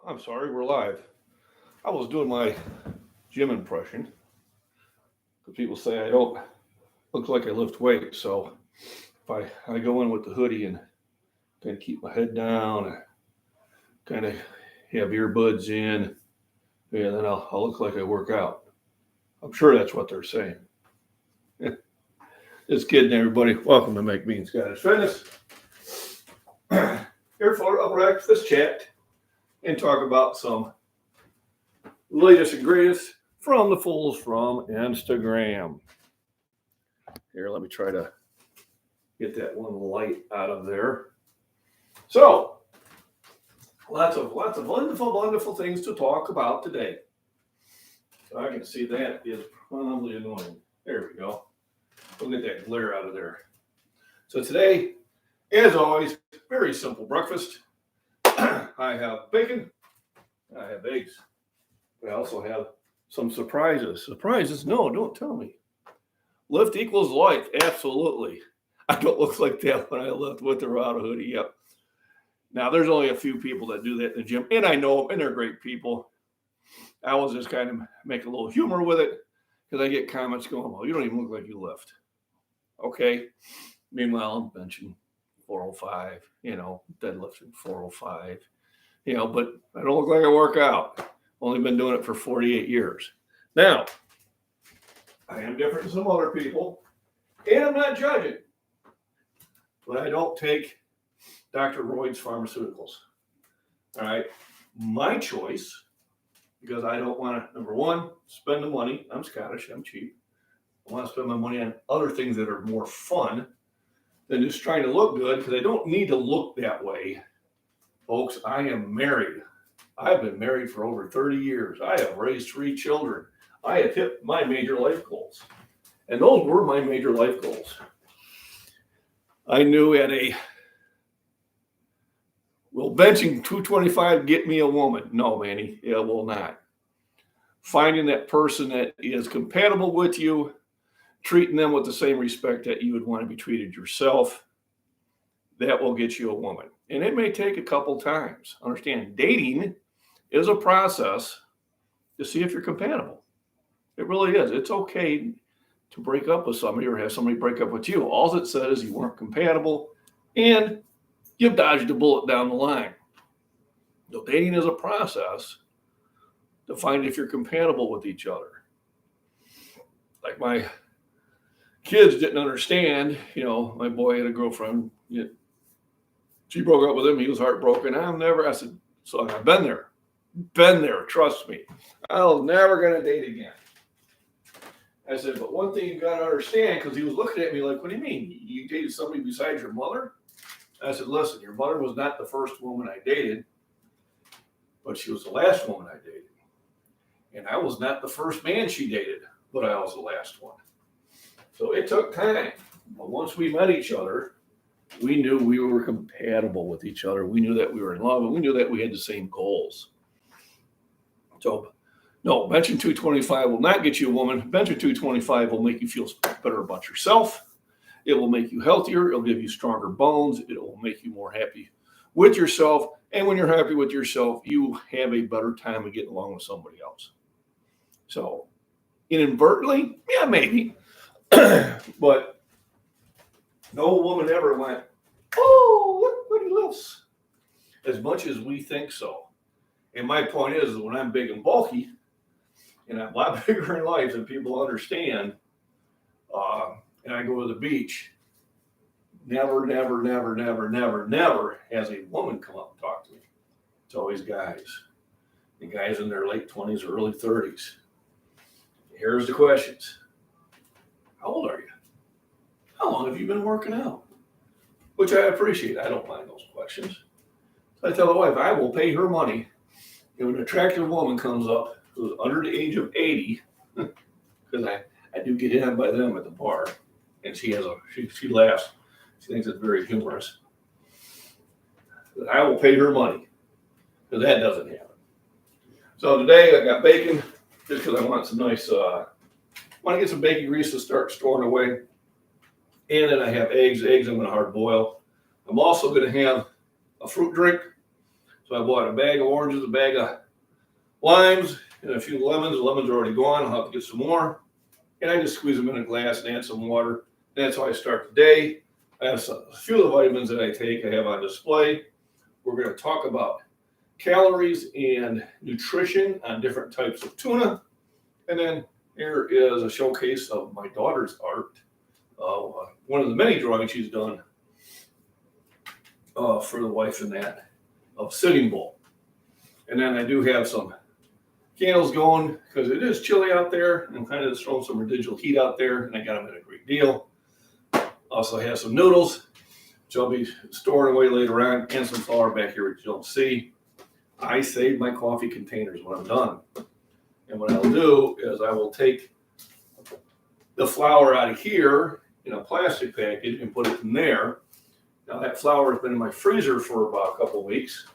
I'm sorry, we're live. I was doing my gym impression because people say I don't look like I lift weights. So if I go in with the hoodie and kind of keep my head down and kind of have earbuds in, yeah, then I'll look like I work out. I'm sure that's what they're saying. Just kidding, everybody. Welcome to MacBean Scottish Fitness. Here for a breakfast chat and talk about some latest and greatest from the fools from Instagram. Here, let me try to get that one light out of there. So, lots of wonderful things to talk about today. So I can see that is probably annoying. There we go. We'll get that glare out of there. So today, as always, very simple breakfast. I have bacon. I have eggs. I also have some surprises. Surprises? No, don't tell me. Lift equals life. Absolutely. I don't look like that when I lift with or without a hoodie. Yep. Now, there's only a few people that do that in the gym, and I know them, and they're great people. I will just kind of make a little humor with it because I get comments going, well, you don't even look like you lift. Okay. Meanwhile, I'm benching 405, deadlifting 405, but I don't look like I work out. Only been doing it for 48 years. Now, I am different than some other people, and I'm not judging, but I don't take Dr. Royd's pharmaceuticals. All right. My choice, because I don't want to, number one, spend the money. I'm Scottish, I'm cheap. I want to spend my money on other things that are more fun than just trying to look good, because I don't need to look that way. Folks, I am married. I've been married for over 30 years. I have raised 3 children. I have hit my major life goals. And those were my major life goals. I knew will benching 225 get me a woman? No, Manny, it will not. Finding that person that is compatible with you, treating them with the same respect that you would want to be treated yourself, that will get you a woman. And it may take a couple times. Understand, dating is a process to see if you're compatible. It really is. It's okay to break up with somebody or have somebody break up with you. All it says is you weren't compatible and you've dodged a bullet down the line. So dating is a process to find if you're compatible with each other. Like my kids didn't understand, my boy had a girlfriend. She broke up with him. He was heartbroken. I said, so I've been there, trust me. I was never going to date again. I said, but one thing you got to understand, because he was looking at me like, what do you mean? You dated somebody besides your mother? I said, listen, your mother was not the first woman I dated, but she was the last woman I dated. And I was not the first man she dated, but I was the last one. So it took time. But once we met each other, we knew we were compatible with each other. We knew that we were in love, and we knew that we had the same goals. So, no, benching 225 will not get you a woman. Benching 225 will make you feel better about yourself. It will make you healthier. It'll give you stronger bones. It will make you more happy with yourself. And when you're happy with yourself, you have a better time of getting along with somebody else. So, inadvertently, yeah, maybe. But no woman ever went, oh, look what he lifts, as much as we think so. And my point is when I'm big and bulky, and I'm a lot bigger in life than people understand, and I go to the beach, never has a woman come up and talk to me. It's always guys. The guys in their late 20s or early 30s. Here's the questions. How old are you? How long have you been working out? Which I appreciate. I don't mind those questions. So I tell the wife, I will pay her money if an attractive woman comes up who's under the age of 80, because I do get in by them at the bar, and she laughs. She thinks it's very humorous. But I will pay her money, because that doesn't happen. So today I got bacon, just because I want some nice, want to get some bacon grease to start storing away. And then I have eggs. Eggs I'm going to hard boil. I'm also going to have a fruit drink. So I bought a bag of oranges, a bag of limes, and a few lemons. The lemons are already gone. I'll have to get some more. And I just squeeze them in a glass and add some water. And that's how I start the day. I have a few of the vitamins that I take I have on display. We're going to talk about calories and nutrition on different types of tuna. And then here is a showcase of my daughter's art. One of the many drawings she's done for the wife and that of Sitting Bull. And then I do have some candles going because it is chilly out there and kind of just throwing some residual heat out there, and I got them at a great deal. Also have some noodles, which I'll be storing away later on, and some flour back here which you don't see. I save my coffee containers when I'm done. And what I'll do is I will take the flour out of here in a plastic package and put it in there. Now that flour has been in my freezer for about a couple of weeks.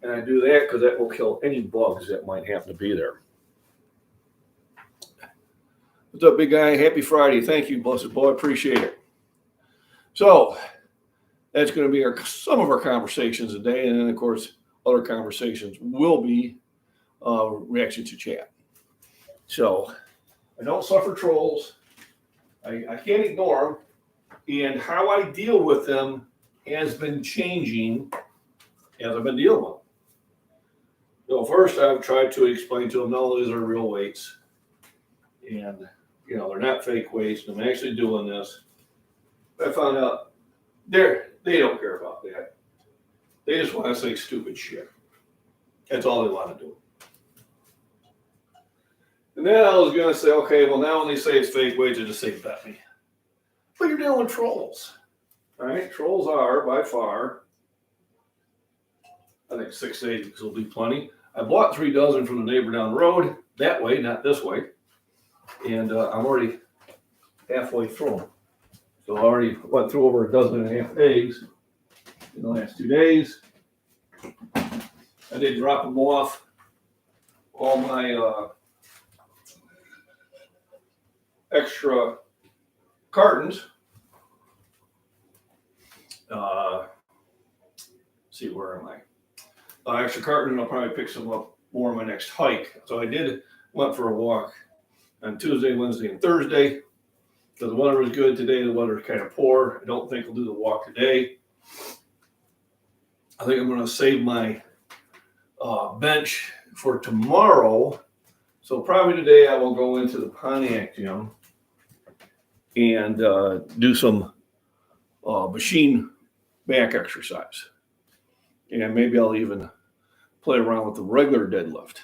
And I do that because that will kill any bugs that might happen to be there. What's up, big guy? Happy Friday. Thank you, blessed boy. Appreciate it. So that's going to be some of our conversations today. And then, of course, other conversations will be reaction to chat. So I don't suffer trolls. I can't ignore them. And how I deal with them has been changing as I've been dealing with them. So first, I've tried to explain to them, no, these are real weights. And, you know, they're not fake weights. I'm actually doing this. I found out they don't care about that. They just want to say stupid shit. That's all they want to do. And then I was going to say, okay, well, now when they say it's fake weights, I just say bet me. But you're dealing with trolls. All right? Trolls are, by far, I think 6 eggs will be plenty. I bought 3 dozen from the neighbor down the road. That way, not this way. And I'm already halfway through them. So I already went through over 12.5 eggs in the last 2 days. I did drop them off. All my extra cartons. See, where am I? Extra carton, and I'll probably pick some up more on my next hike. So I went for a walk on Tuesday, Wednesday, and Thursday. So the weather was good today. The weather is kind of poor. I don't think I'll do the walk today. I think I'm going to save my bench for tomorrow. So probably today I will go into the Pontiac gym and do some machine back exercise. And maybe I'll even play around with the regular deadlift.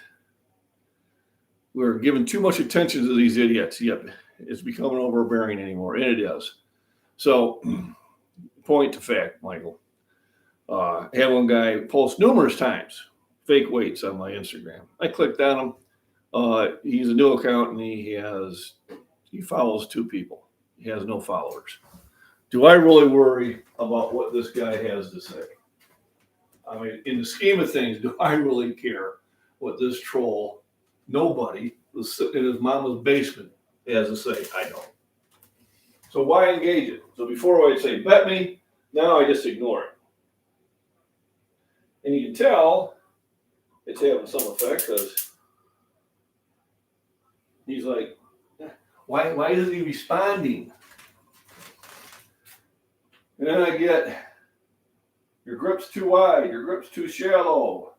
We're giving too much attention to these idiots. Yep, it's becoming overbearing anymore, and it is. So, point to fact, Michael. I had one guy post numerous times fake weights on my Instagram. I clicked on him. He's a new account, and he follows 2 people. He has no followers. Do I really worry about what this guy has to say? I mean, in the scheme of things, do I really care what this troll, nobody, was sitting in his mama's basement has to say? I don't. So why engage it? So before I'd say, bet me, now I just ignore it. And you can tell it's having some effect because he's like, why isn't he responding? And then I get, your grip's too wide, your grip's too shallow.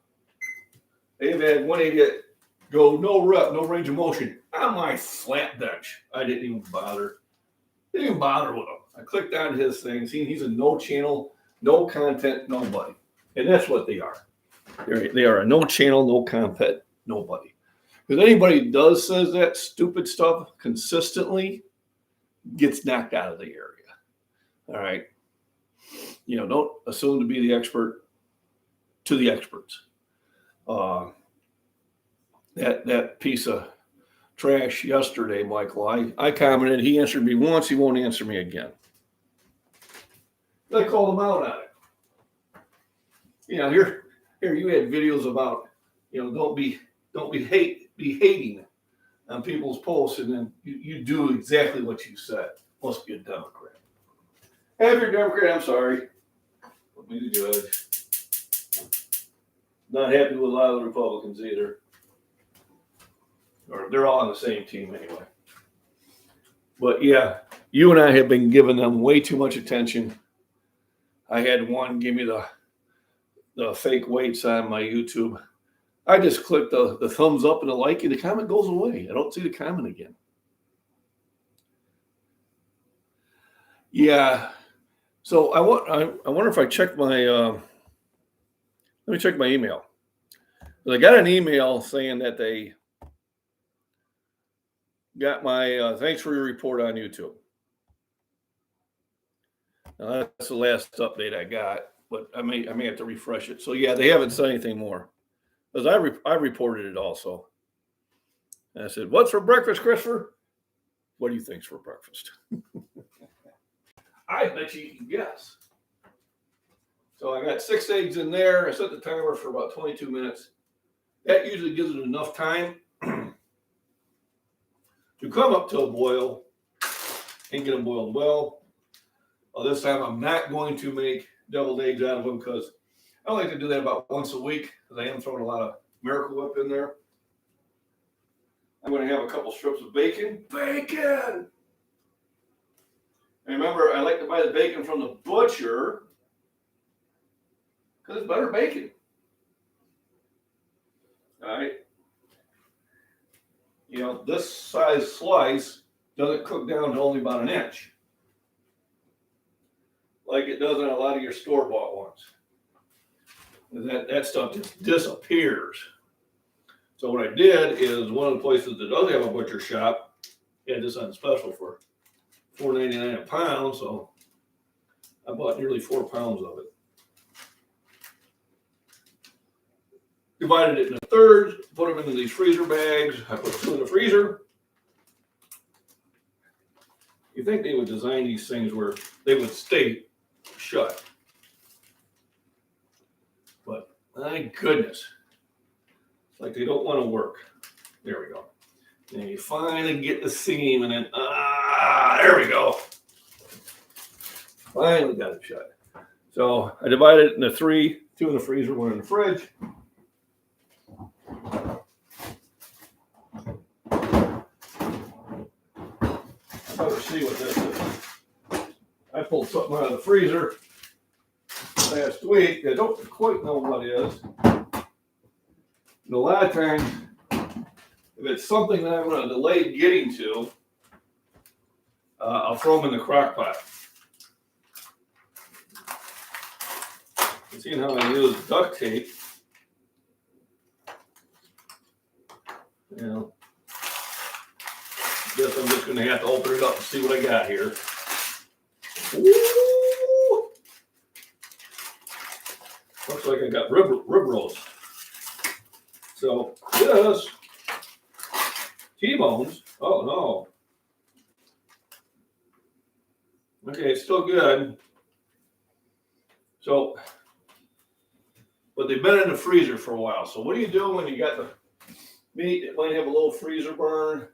They've had one idiot go, no rep, no range of motion on my flat bench. I didn't even bother. Didn't even bother with him. I clicked on his thing, seen he's a no channel, no content, nobody. And that's what they are. They are a no channel, no content, nobody. Because anybody who says that stupid stuff consistently gets knocked out of the area. All right. You know, don't assume to be the expert to the experts. That piece of trash yesterday, Michael, I commented, he answered me once, he won't answer me again. I called him out on it. You know, here you had videos about, you know, don't be hating on people's posts, and then you do exactly what you said. Must be a Democrat. Have your Democrat, I'm sorry. Put me to judge. Not happy with a lot of the Republicans either. Or they're all on the same team anyway. But yeah, you and I have been giving them way too much attention. I had one give me the fake weights on my YouTube. I just click the thumbs up and the like, and the comment goes away. I don't see the comment again. Yeah. So I wonder if I check my let me check my email. I got an email saying that they got my thanks for your report on YouTube. Now, that's the last update I got, but I may have to refresh it. So yeah, they haven't said anything more because I reported it also. And I said, "What's for breakfast, Christopher? What do you think's for breakfast?" I bet you can guess. So I got 6 eggs in there. I set the timer for about 22 minutes. That usually gives it enough time to come up to a boil and get them boiled well. This time I'm not going to make deviled eggs out of them because I like to do that about once a week because I am throwing a lot of Miracle Whip in there. I'm going to have a couple strips of bacon. Bacon! And remember, I like to buy the bacon from the butcher because it's better bacon. All right. You know, this size slice doesn't cook down to only about an inch like it does in a lot of your store-bought ones. That stuff just disappears. So what I did is one of the places that does have a butcher shop had this on special for $4.99 a pound, so I bought nearly 4 pounds of it. Divided it into thirds, put them into these freezer bags. I put 2 in the freezer. You think they would design these things where they would stay shut. But my goodness, it's like they don't want to work. There we go. And you finally get the seam and then, there we go. Finally got it shut. So I divided it into 3, 2 in the freezer, 1 in the fridge. Let's see what this is. I pulled something out of the freezer last week. I don't quite know what it is. And a lot of times, if it's something that I'm going to delay getting to, I'll throw them in the crock pot. You see how I use duct tape. You know, guess I'm just going to have to open it up and see what I got here. Ooh. Looks like I got rib rolls. So this T-bones. Oh no. Okay, it's still good. So, but they've been in the freezer for a while. So what do you do when you got the meat? It might have a little freezer burn.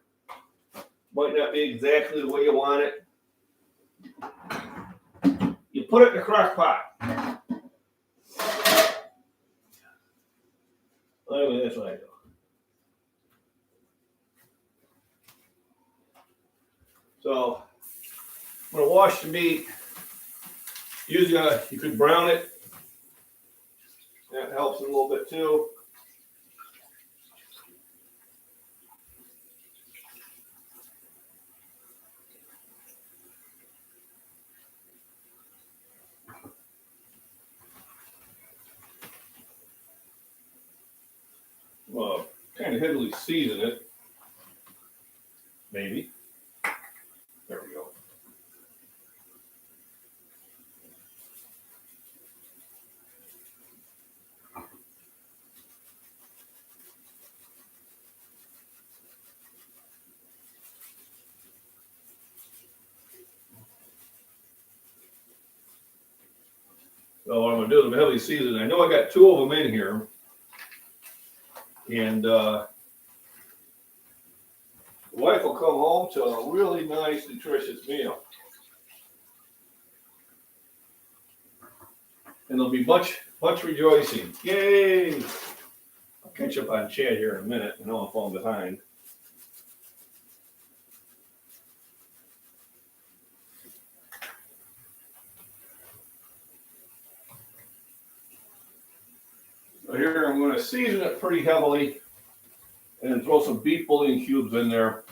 Might not be exactly the way you want it. You put it in the crock pot. Anyway, that's what I do. So I'm going to wash the meat. Usually you could brown it. That helps a little bit too. Kind of heavily season it. Maybe. There we go. So what I'm going to do is I'm heavily seasoned. I know I got 2 of them in here. And the wife will come home to a really nice, nutritious meal. And there'll be much Much rejoicing. Yay! I'll catch up on Chad here in a minute. I know I'm falling behind. So here I'm going to season it pretty heavily and throw some beef bouillon cubes in there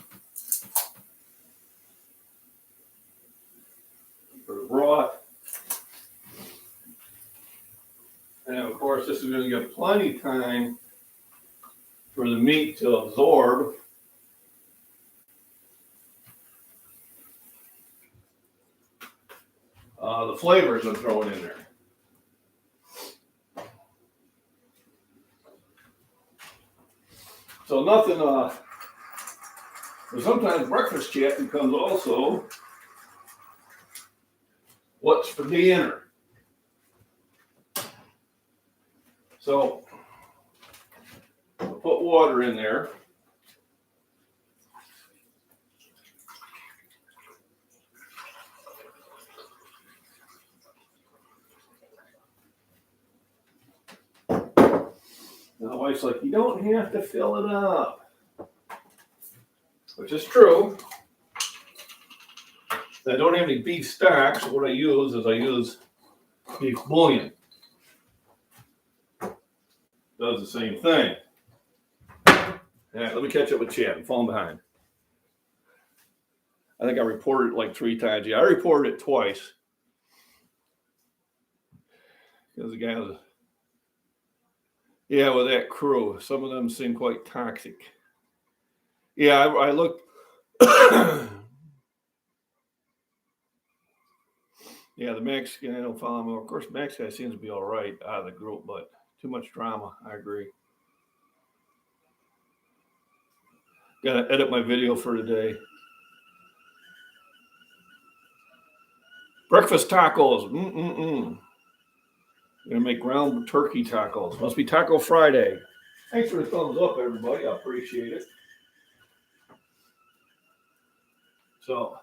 for the broth. And of course, this is going to give plenty of time for the meat to absorb the flavors I'm throwing in there. So nothing, sometimes breakfast chat becomes also what's for dinner. So I'll put water in there. My wife's like, you don't have to fill it up, which is true. I don't have any beef stock, so what I use is beef bouillon. Does the same thing. Yeah, let me catch up with Chad. I'm falling behind. I think I reported it like 3 times. Yeah, I reported it twice. Because the guy was, with that crew. Some of them seem quite toxic. Yeah, I looked. Yeah, the Max guy, I don't follow him. Of course, Max guy seems to be all right out of the group, but too much drama. I agree. Got to edit my video for today. Breakfast tacos. Gonna make ground turkey tacos. Must be Taco Friday. Thanks for the thumbs up, everybody. I appreciate it. So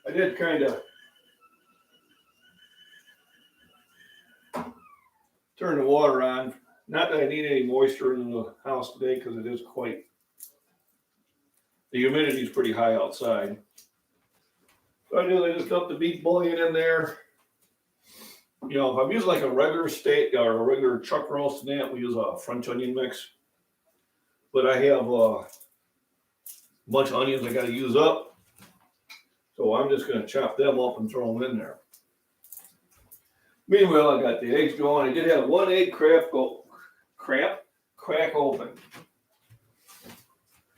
I did kind of turn the water on. Not that I need any moisture in the house today because it is quite, the humidity is pretty high outside. So I just dump the beef bouillon in there. You know, if I'm using like a regular steak or a regular chuck roast and that, we use a French onion mix. But I have a bunch of onions I got to use up. So I'm just going to chop them up and throw them in there. Meanwhile, I got the eggs going. I did have one egg crack open.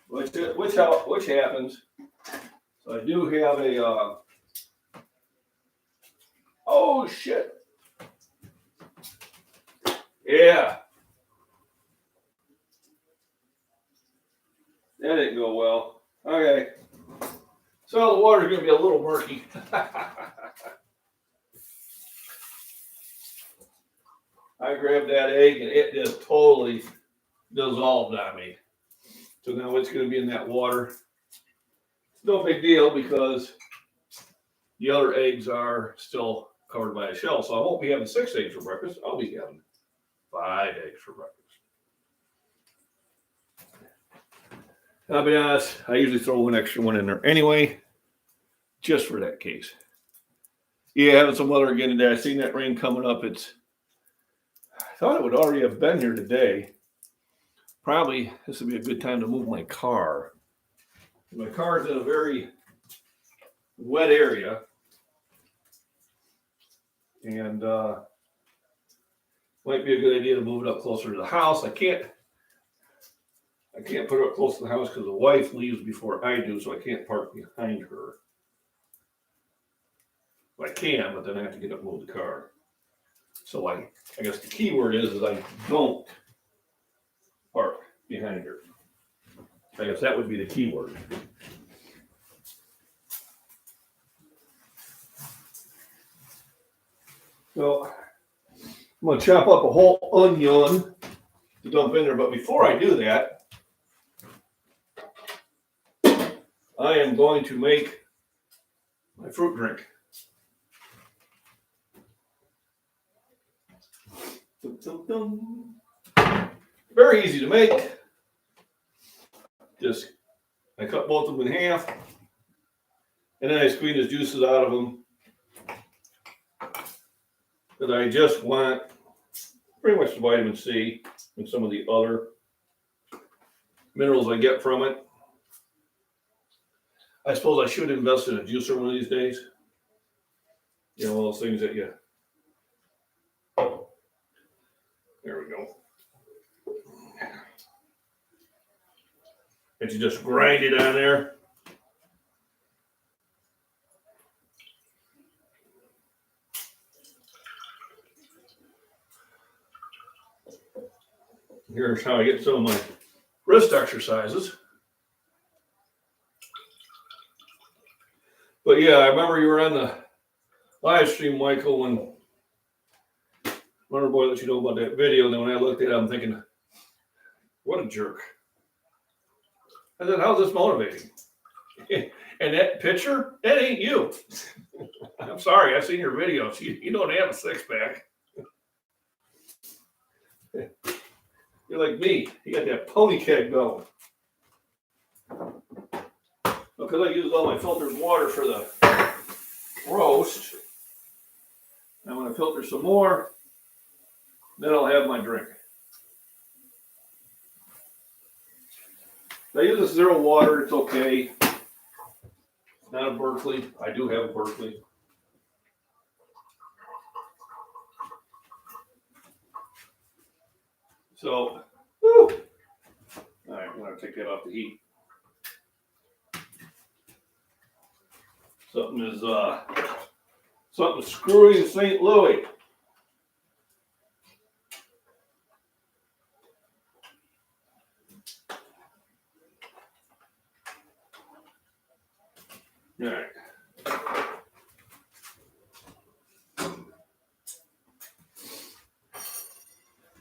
Which happens. So I do have a, oh shit. Yeah. That didn't go well. Okay. So the water's going to be a little murky. I grabbed that egg and it just totally dissolved on me. So now it's going to be in that water. It's no big deal because the other eggs are still covered by a shell. So I won't be having 6 eggs for breakfast. I'll be having 5 eggs for breakfast. I'll be honest, I usually throw an extra one in there anyway, just for that case. Yeah, having some weather again today. I seen that rain coming up. I thought it would already have been here today. Probably this would be a good time to move my car. My car is in a very wet area. And might be a good idea to move it up closer to the house. I can't put it up close to the house because the wife leaves before I do, so I can't park behind her. I can, but then I have to get up and move the car. So I guess the key word is I don't park behind her. I guess that would be the key word. So I'm going to chop up a whole onion to dump in there. But before I do that, I am going to make my fruit drink. Dum, dum, dum. Very easy to make. Just, I cut both of them in half, and then I squeeze the juices out of them. Because I just want pretty much the vitamin C and some of the other minerals I get from it. I suppose I should invest in a juicer one of these days. You know, all those things that you. There we go. And you just grind it on there. Here's how I get some of my wrist exercises. But yeah, I remember you were on the live stream, Michael, when Wonderboy let you know about that video, and then when I looked at it, I'm thinking, what a jerk. I said, how's this motivating? And that picture, that ain't you. I'm sorry, I've seen your videos. You don't have a six-pack. You're like me. You got that pony keg going. Because I used all my filtered water for the roast, I'm going to filter some more. Then I'll have my drink. I use this zero water. It's okay. It's not a Berkeley. I do have a Berkeley. So, whew. All right, I'm going to take that off the heat. Something screwy in St. Louis. All right.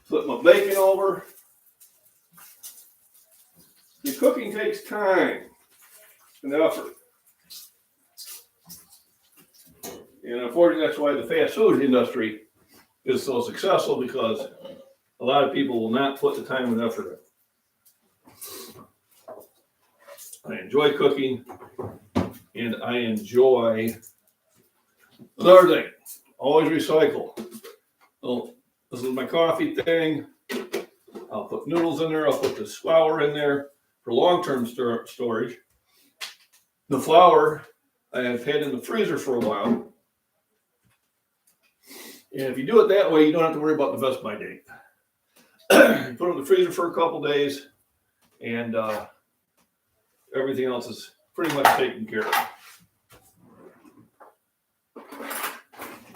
Flip my bacon over. Your cooking takes time and effort. And unfortunately, that's why the fast food industry is so successful, because a lot of people will not put the time and effort in. I enjoy cooking, and I enjoy another thing. Always recycle. So this is my coffee thing. I'll put noodles in there. I'll put this flour in there for long-term storage. The flour I have had in the freezer for a while. And if you do it that way, you don't have to worry about the best by date. You put it in the freezer for a couple days, and everything else is pretty much taken care of.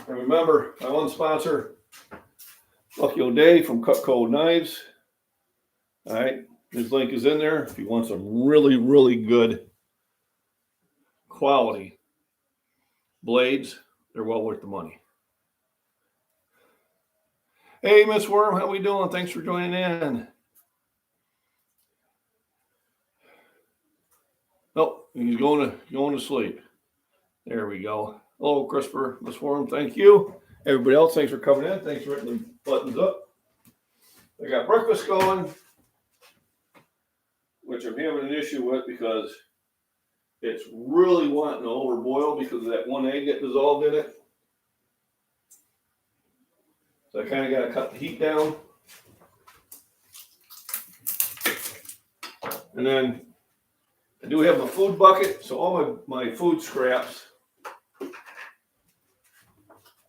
And remember, my one sponsor, Lucky O'Day from Cutco Knives. All right, his link is in there if you want some really, really good quality blades. They're well worth the money. Hey, Miss Worm, how we doing? Thanks for joining in. Nope, he's going to sleep. There we go. Hello, Christopher, Miss Worm, thank you. Everybody else, thanks for coming in. Thanks for hitting the buttons up. I got breakfast going, which I'm having an issue with because it's really wanting to overboil because of that one egg that dissolved in it. So I kind of got to cut the heat down. And then I do have my food bucket, so all my food scraps.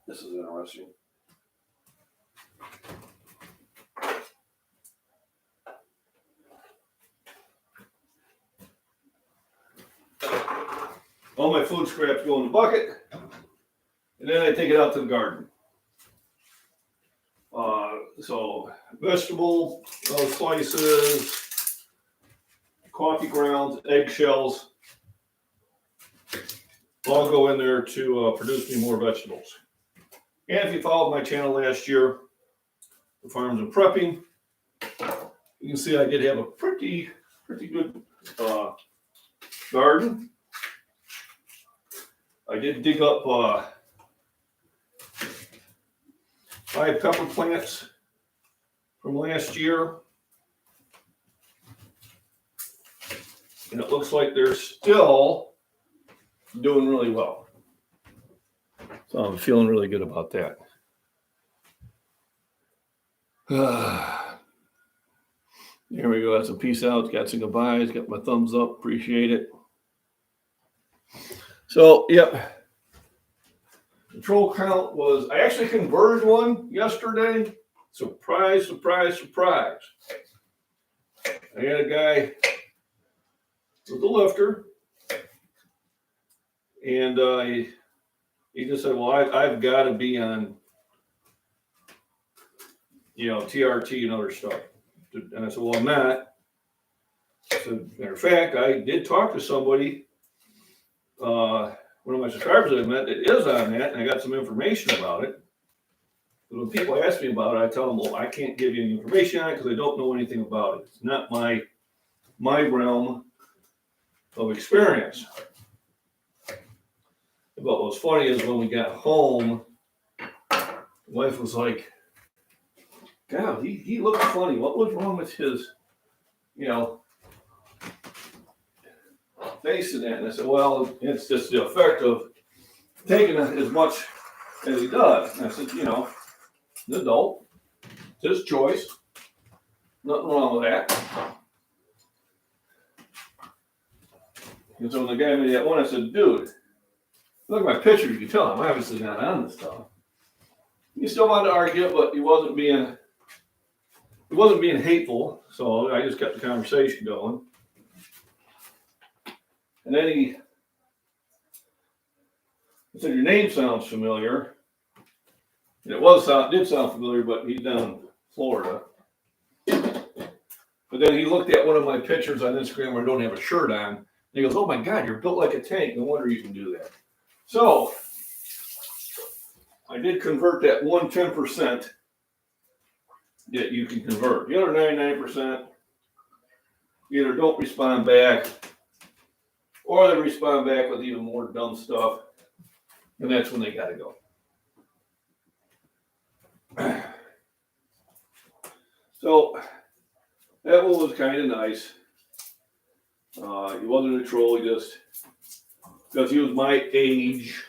This is interesting. All my food scraps go in the bucket, and then I take it out to the garden. So vegetable slices, coffee grounds, eggshells, all go in there to produce me more vegetables. And if you followed my channel last year, the Farms and Prepping, you can see I did have a pretty good garden. I did dig up 5 pepper plants from last year. And it looks like they're still doing really well. So I'm feeling really good about that. There we go. That's a peace out. Got some goodbyes. Got my thumbs up. Appreciate it. So, yep. Control count was, I actually converted one yesterday. Surprise, surprise, surprise. I had a guy with a lifter, and he just said, well, I've got to be on, TRT and other stuff. And I said, well, I'm not. So, matter of fact, I did talk to somebody, one of my subscribers that I met that is on that, and I got some information about it. But when people ask me about it, I tell them, well, I can't give you any information on it because I don't know anything about it. It's not my realm of experience. But what's funny is when we got home, the wife was like, God, he looked funny. What was wrong with his, face in that? And I said, well, it's just the effect of taking as much as he does. And I said, an adult, it's his choice. Nothing wrong with that. And so when the guy made that one, I said, dude, look at my picture. You can tell I'm obviously not on this stuff. He still wanted to argue, but he wasn't being hateful. So I just kept the conversation going. And then he said, your name sounds familiar. And it did sound familiar, but he's down in Florida. But then he looked at one of my pictures on Instagram where I don't have a shirt on. And he goes, oh my God, you're built like a tank. No wonder you can do that. So I did convert that 10% that you can convert. The other 99% either don't respond back or they respond back with even more dumb stuff. And that's when they got to go. So that one was kind of nice. He wasn't a troll. Because he was my age,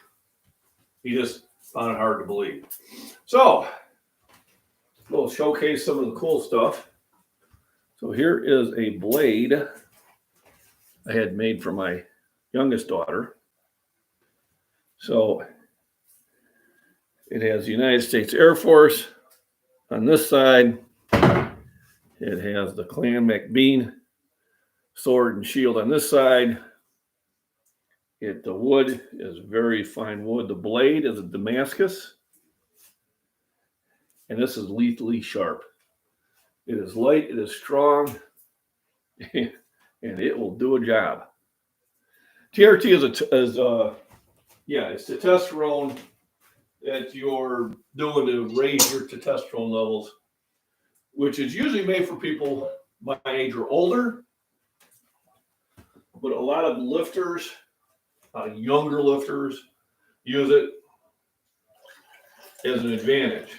he just found it hard to believe. So we'll showcase some of the cool stuff. So here is a blade I had made for my youngest daughter. So it has the United States Air Force on this side. It has the Clan MacBean sword and shield on this side. The wood is very fine wood. The blade is a Damascus. And this is lethally sharp. It is light, it is strong, and it will do a job. TRT it's testosterone that you're doing to raise your testosterone levels, which is usually made for people my age or older. But a lot of lifters, younger lifters, use it as an advantage.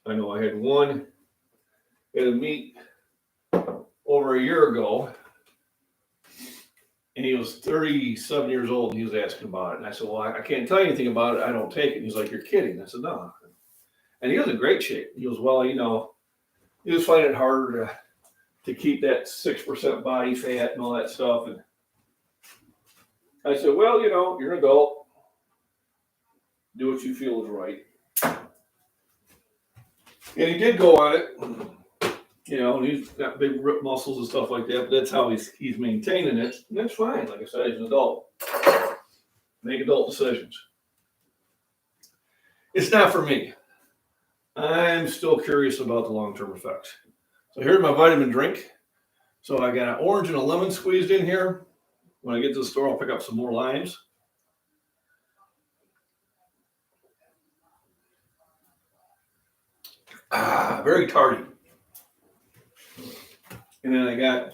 I know I had one at a meet over a year ago, and he was 37 years old, and he was asking about it. And I said, well, I can't tell you anything about it. I don't take it. And he's like, you're kidding. I said, no. And he was in great shape. He goes, well, he was finding it harder to keep that 6% body fat and all that stuff. And I said, well, you're an adult. Do what you feel is right. And he did go on it. And he's got big rip muscles and stuff like that, but that's how he's maintaining it. And that's fine. Like I said, he's an adult. Make adult decisions. It's not for me. I'm still curious about the long-term effects. So here's my vitamin drink. So I got an orange and a lemon squeezed in here. When I get to the store, I'll pick up some more limes. Very tardy. And then I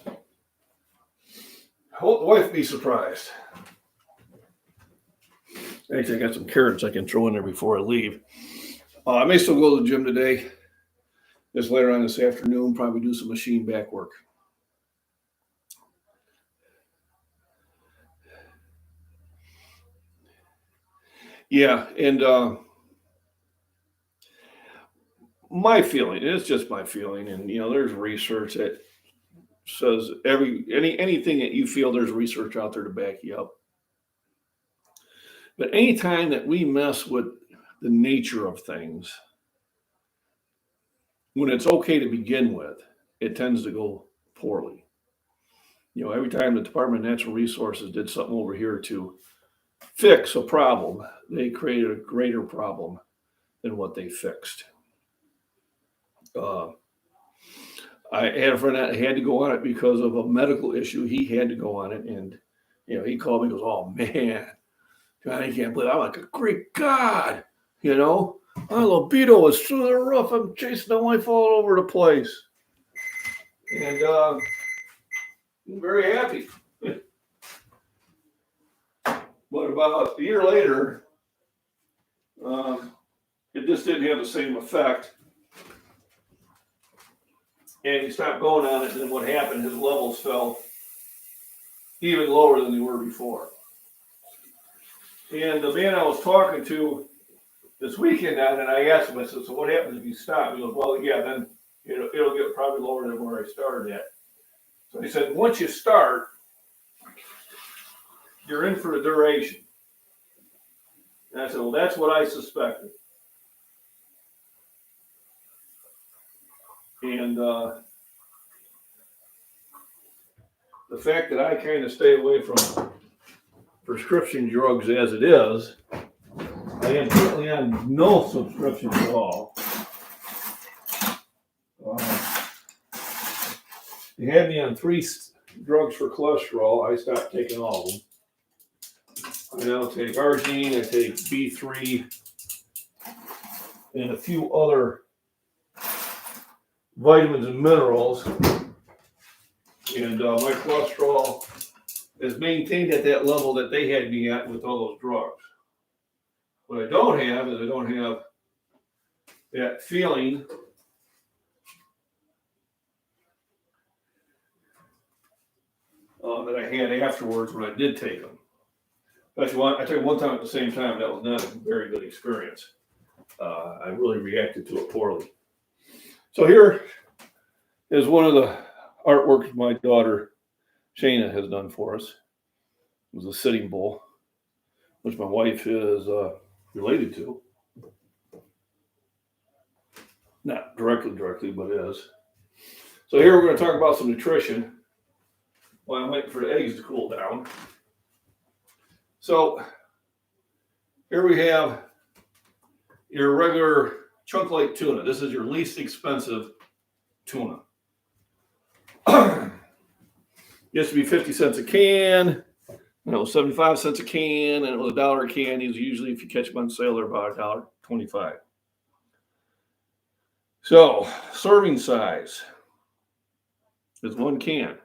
hope the wife be surprised. Actually, I got some carrots I can throw in there before I leave. I may still go to the gym today. this later on this afternoon, probably do some machine back work. Yeah, and my feeling, it's just my feeling, and there's research that says anything that you feel, there's research out there to back you up. But anytime that we mess with the nature of things, when it's okay to begin with, it tends to go poorly. Every time the Department of Natural Resources did something over here to fix a problem, they created a greater problem than what they fixed. I had a friend that had to go on it because of a medical issue. He had to go on it, and he called me and goes, "Oh man, God, I can't believe it." I'm like, "Great God, my libido is through the roof. I'm chasing my wife all over the place," and I'm very happy. But about a year later, it just didn't have the same effect. And he stopped going on it, and then what happened, his levels fell even lower than they were before. And the man I was talking to this weekend, and I asked him, I said, "So what happens if you stop?" He goes, "Well, yeah, then it'll get probably lower than where I started at." So he said, "Once you start, you're in for the duration." And I said, "Well, that's what I suspected." And the fact that I kind of stay away from prescription drugs as it is, I am currently on no subscriptions at all. They had me on 3 drugs for cholesterol. I stopped taking all of them. I now take arginine, I take B3, and a few other vitamins and minerals. And my cholesterol is maintained at that level that they had me at with all those drugs. What I don't have is I don't have that feeling that I had afterwards when I did take them. Actually, I took them one time at the same time. That was not a very good experience. I really reacted to it poorly. So here is one of the artworks my daughter Shayna has done for us. It was a sitting bull, which my wife is related to. Not directly, but is. So here we're going to talk about some nutrition while I'm waiting for the eggs to cool down. So here we have your regular chunk light tuna. This is your least expensive tuna. Used to be 50 cents a can. It was 75 cents a can, and it was $1 a can. These usually, if you catch them on sale, they're about $1.25. So serving size is 1 can.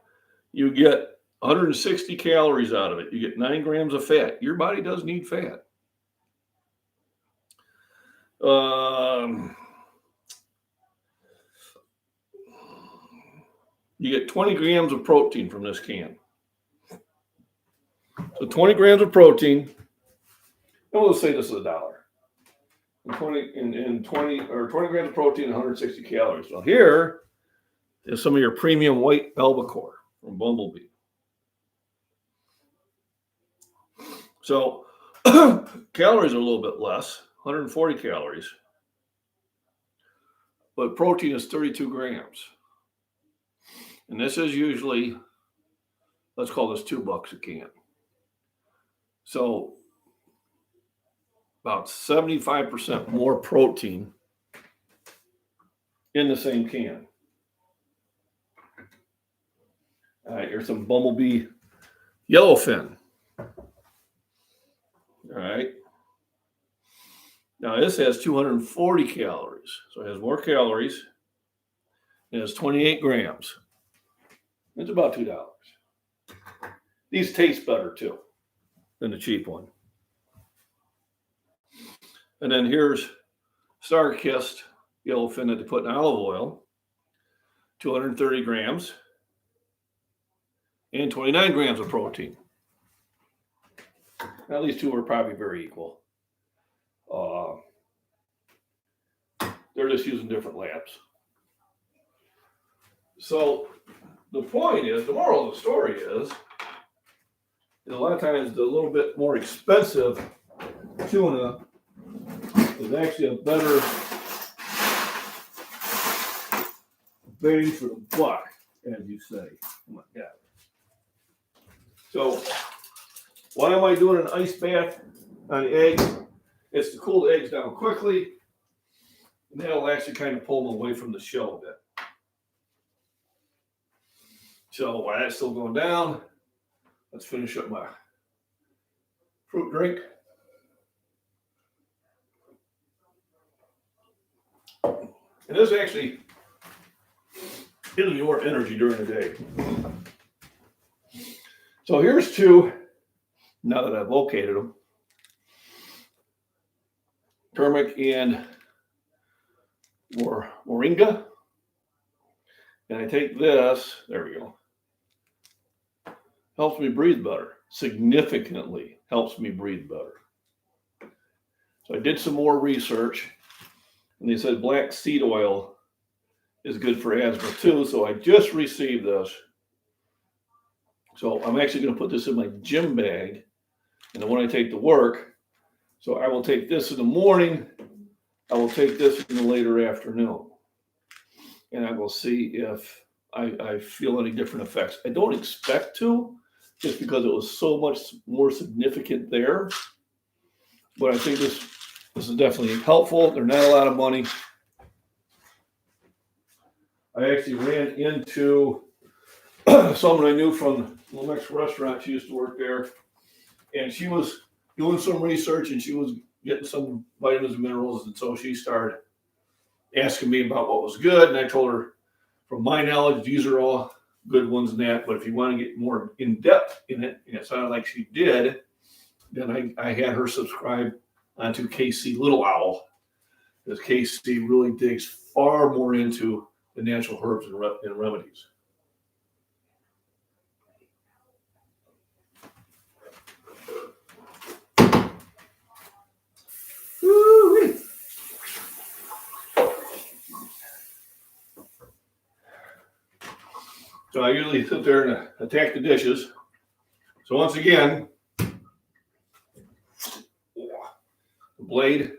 You get 160 calories out of it. You get 9 grams of fat. Your body does need fat. You get 20 grams of protein from this can. So 20 grams of protein, and we'll say this is $1. And 20 grams of protein, 160 calories. Well, here is some of your premium white albacore from Bumblebee. So calories are a little bit less, 140 calories, but protein is 32 grams. And this is usually, let's call this $2 a can. So about 75% more protein in the same can. All right, here's some Bumblebee yellowfin. All right. Now this has 240 calories, so it has more calories. It has 28 grams. It's about $2. These taste better too than the cheap one. And then here's Star-Kissed yellowfin that they put in olive oil. 230 grams, and 29 grams of protein. Now, these two are probably very equal. They're just using different labs. So the point is, the moral of the story is a lot of times the little bit more expensive tuna is actually a better bang for the buck, as you say. Oh my God. So why am I doing an ice bath on the eggs? It's to cool the eggs down quickly, and that'll actually kind of pull them away from the shell a bit. So while that's still going down, let's finish up my fruit drink. And this actually gives me more energy during the day. So here's two, now that I've located them. Turmeric and moringa. And I take this, there we go. Helps me breathe better. Significantly helps me breathe better. So I did some more research, and they said black seed oil is good for asthma too. So I just received this. So I'm actually going to put this in my gym bag, and then when I take to work, so I will take this in the morning, I will take this in the later afternoon, and I will see if I feel any different effects. I don't expect to, just because it was so much more significant there, but I think this is definitely helpful. They're not a lot of money. I actually ran into someone I knew from the Mexican restaurant. She used to work there, and she was doing some research, and she was getting some vitamins and minerals, and so she started asking me about what was good, and I told her, from my knowledge, these are all good ones and that, but if you want to get more in depth in it, and it sounded like she did, then I had her subscribe onto KC Little Owl, because KC really digs far more into the natural herbs and remedies. Woo-wee. So I usually sit there and attack the dishes. So once again, the blade,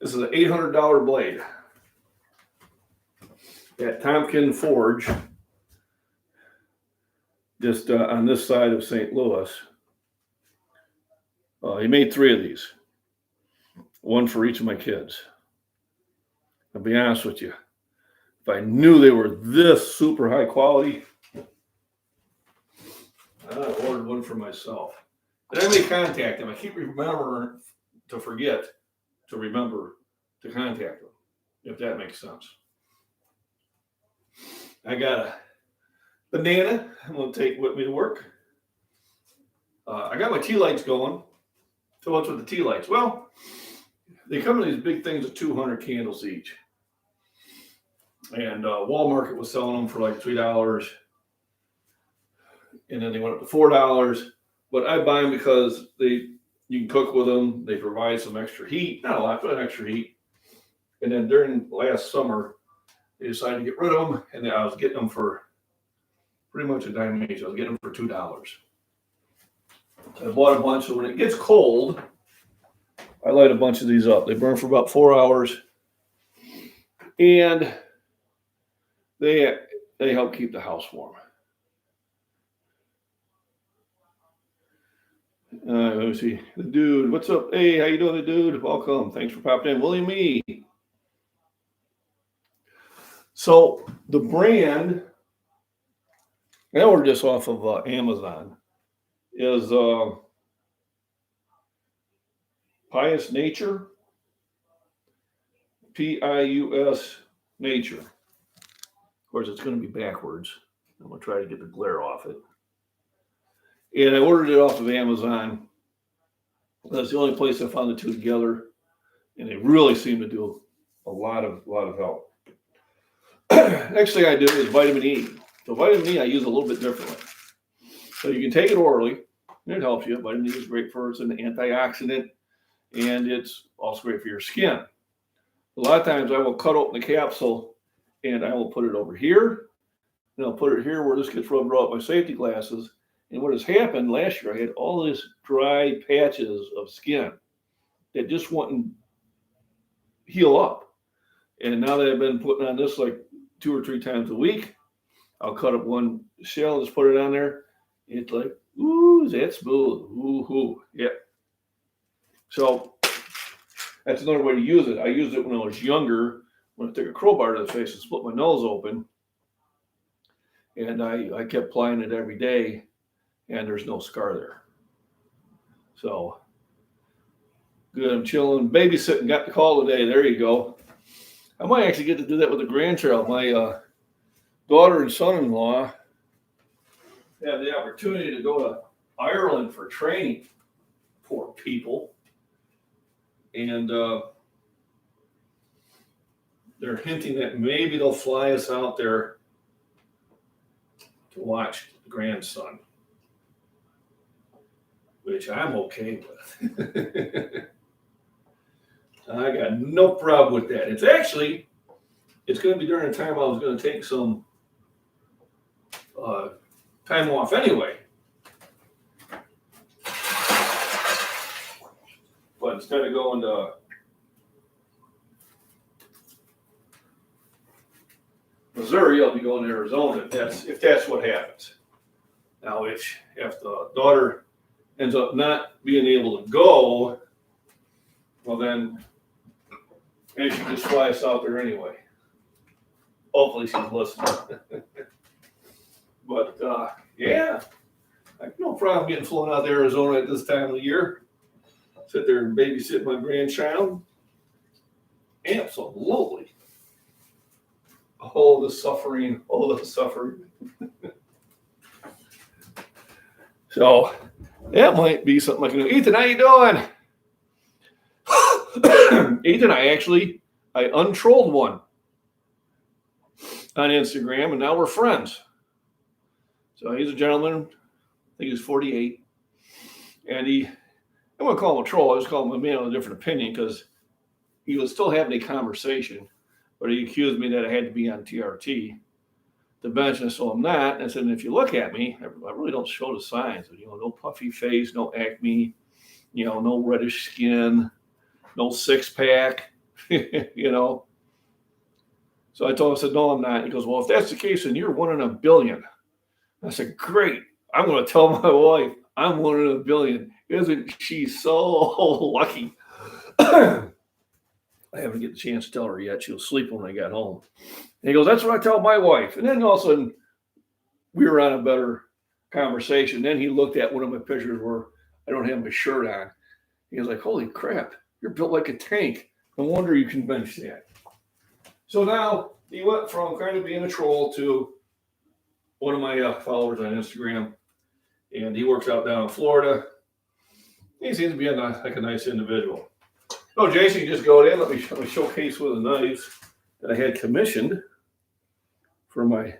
this is an $800 blade at Tompkin Forge, just on this side of St. Louis. He made 3 of these, one for each of my kids. I'll be honest with you, if I knew they were this super high quality, I ordered one for myself. But I may contact them. I keep remembering to forget to remember to contact them, if that makes sense. I got a banana I'm going to take with me to work. I got my tea lights going. So what's with the tea lights? Well, they come in these big things of 200 candles each. And Walmart was selling them for like $3. And then they went up to $4. But I buy them because you can cook with them. They provide some extra heat. Not a lot, but an extra heat. And then during last summer, they decided to get rid of them. And I was getting them for pretty much a dime each. I was getting them for $2. I bought a bunch. So when it gets cold, I light a bunch of these up. They burn for about 4 hours. And they help keep the house warm. Let me see. The dude, what's up? Hey, how you doing, the dude? Welcome. Thanks for popping in. William E. So the brand, I ordered this off of Amazon, is Pious Nature. Pius Nature. Of course, it's going to be backwards. I'm going to try to get the glare off it. And I ordered it off of Amazon. That's the only place I found the two together. And they really seem to do a lot of help. Next thing I do is vitamin E. So vitamin E I use a little bit differently. So you can take it orally, and it helps you. Vitamin E is great for it's an antioxidant, and it's also great for your skin. A lot of times I will cut open the capsule and I will put it over here, and I'll put it here where this gets rubbed off my safety glasses. And what has happened last year, I had all this dry patches of skin that just wouldn't heal up. And now that I've been putting on this like 2 or 3 times a week, I'll cut up one shell, just put it on there. It's like, ooh, is that smooth? Ooh, yeah. So that's another way to use it. I used it when I was younger, when I took a crowbar to the face and split my nose open. And I kept applying it every day, and there's no scar there. So good, I'm chilling, babysitting, got the call today. There you go. I might actually get to do that with a grandchild. My daughter and son-in-law have the opportunity to go to Ireland for training. Poor people. And they're hinting that maybe they'll fly us out there to watch the grandson, which I'm okay with. I got no problem with that. It's going to be during the time I was going to take some time off anyway. But instead of going to Missouri, I'll be going to Arizona if that's what happens. Now, if the daughter ends up not being able to go, well then maybe she just fly us out there anyway. Hopefully she's listening. But yeah, I have no problem getting flown out to Arizona at this time of the year. Sit there and babysit my grandchild. Absolutely. Oh, the suffering. So that might be something I can do. Ethan, how you doing? Ethan, I untrolled one on Instagram, and now we're friends. So he's a gentleman. I think he's 48. And I wouldn't call him a troll. I just call him a man with a different opinion because he was still having a conversation, but he accused me that I had to be on TRT to bench, and so I'm not. And I said, and if you look at me, I really don't show the signs. No puffy face, no acne, no reddish skin, no six-pack, So I told him, I said, no, I'm not. He goes, well, if that's the case, then you're 1 in a billion. I said, great. I'm going to tell my wife I'm 1 in a billion. Isn't she so lucky? I haven't get the chance to tell her yet. She was sleeping when I got home. And he goes, that's what I tell my wife. And then all of a sudden, we were on a better conversation. Then he looked at one of my pictures where I don't have my shirt on. He was like, holy crap, you're built like a tank. No wonder you can bench that. So now he went from kind of being a troll to one of my followers on Instagram. And he works out down in Florida. He seems to be like a nice individual. Oh, Jason, you just go in. Let me showcase one of the knives that I had commissioned for my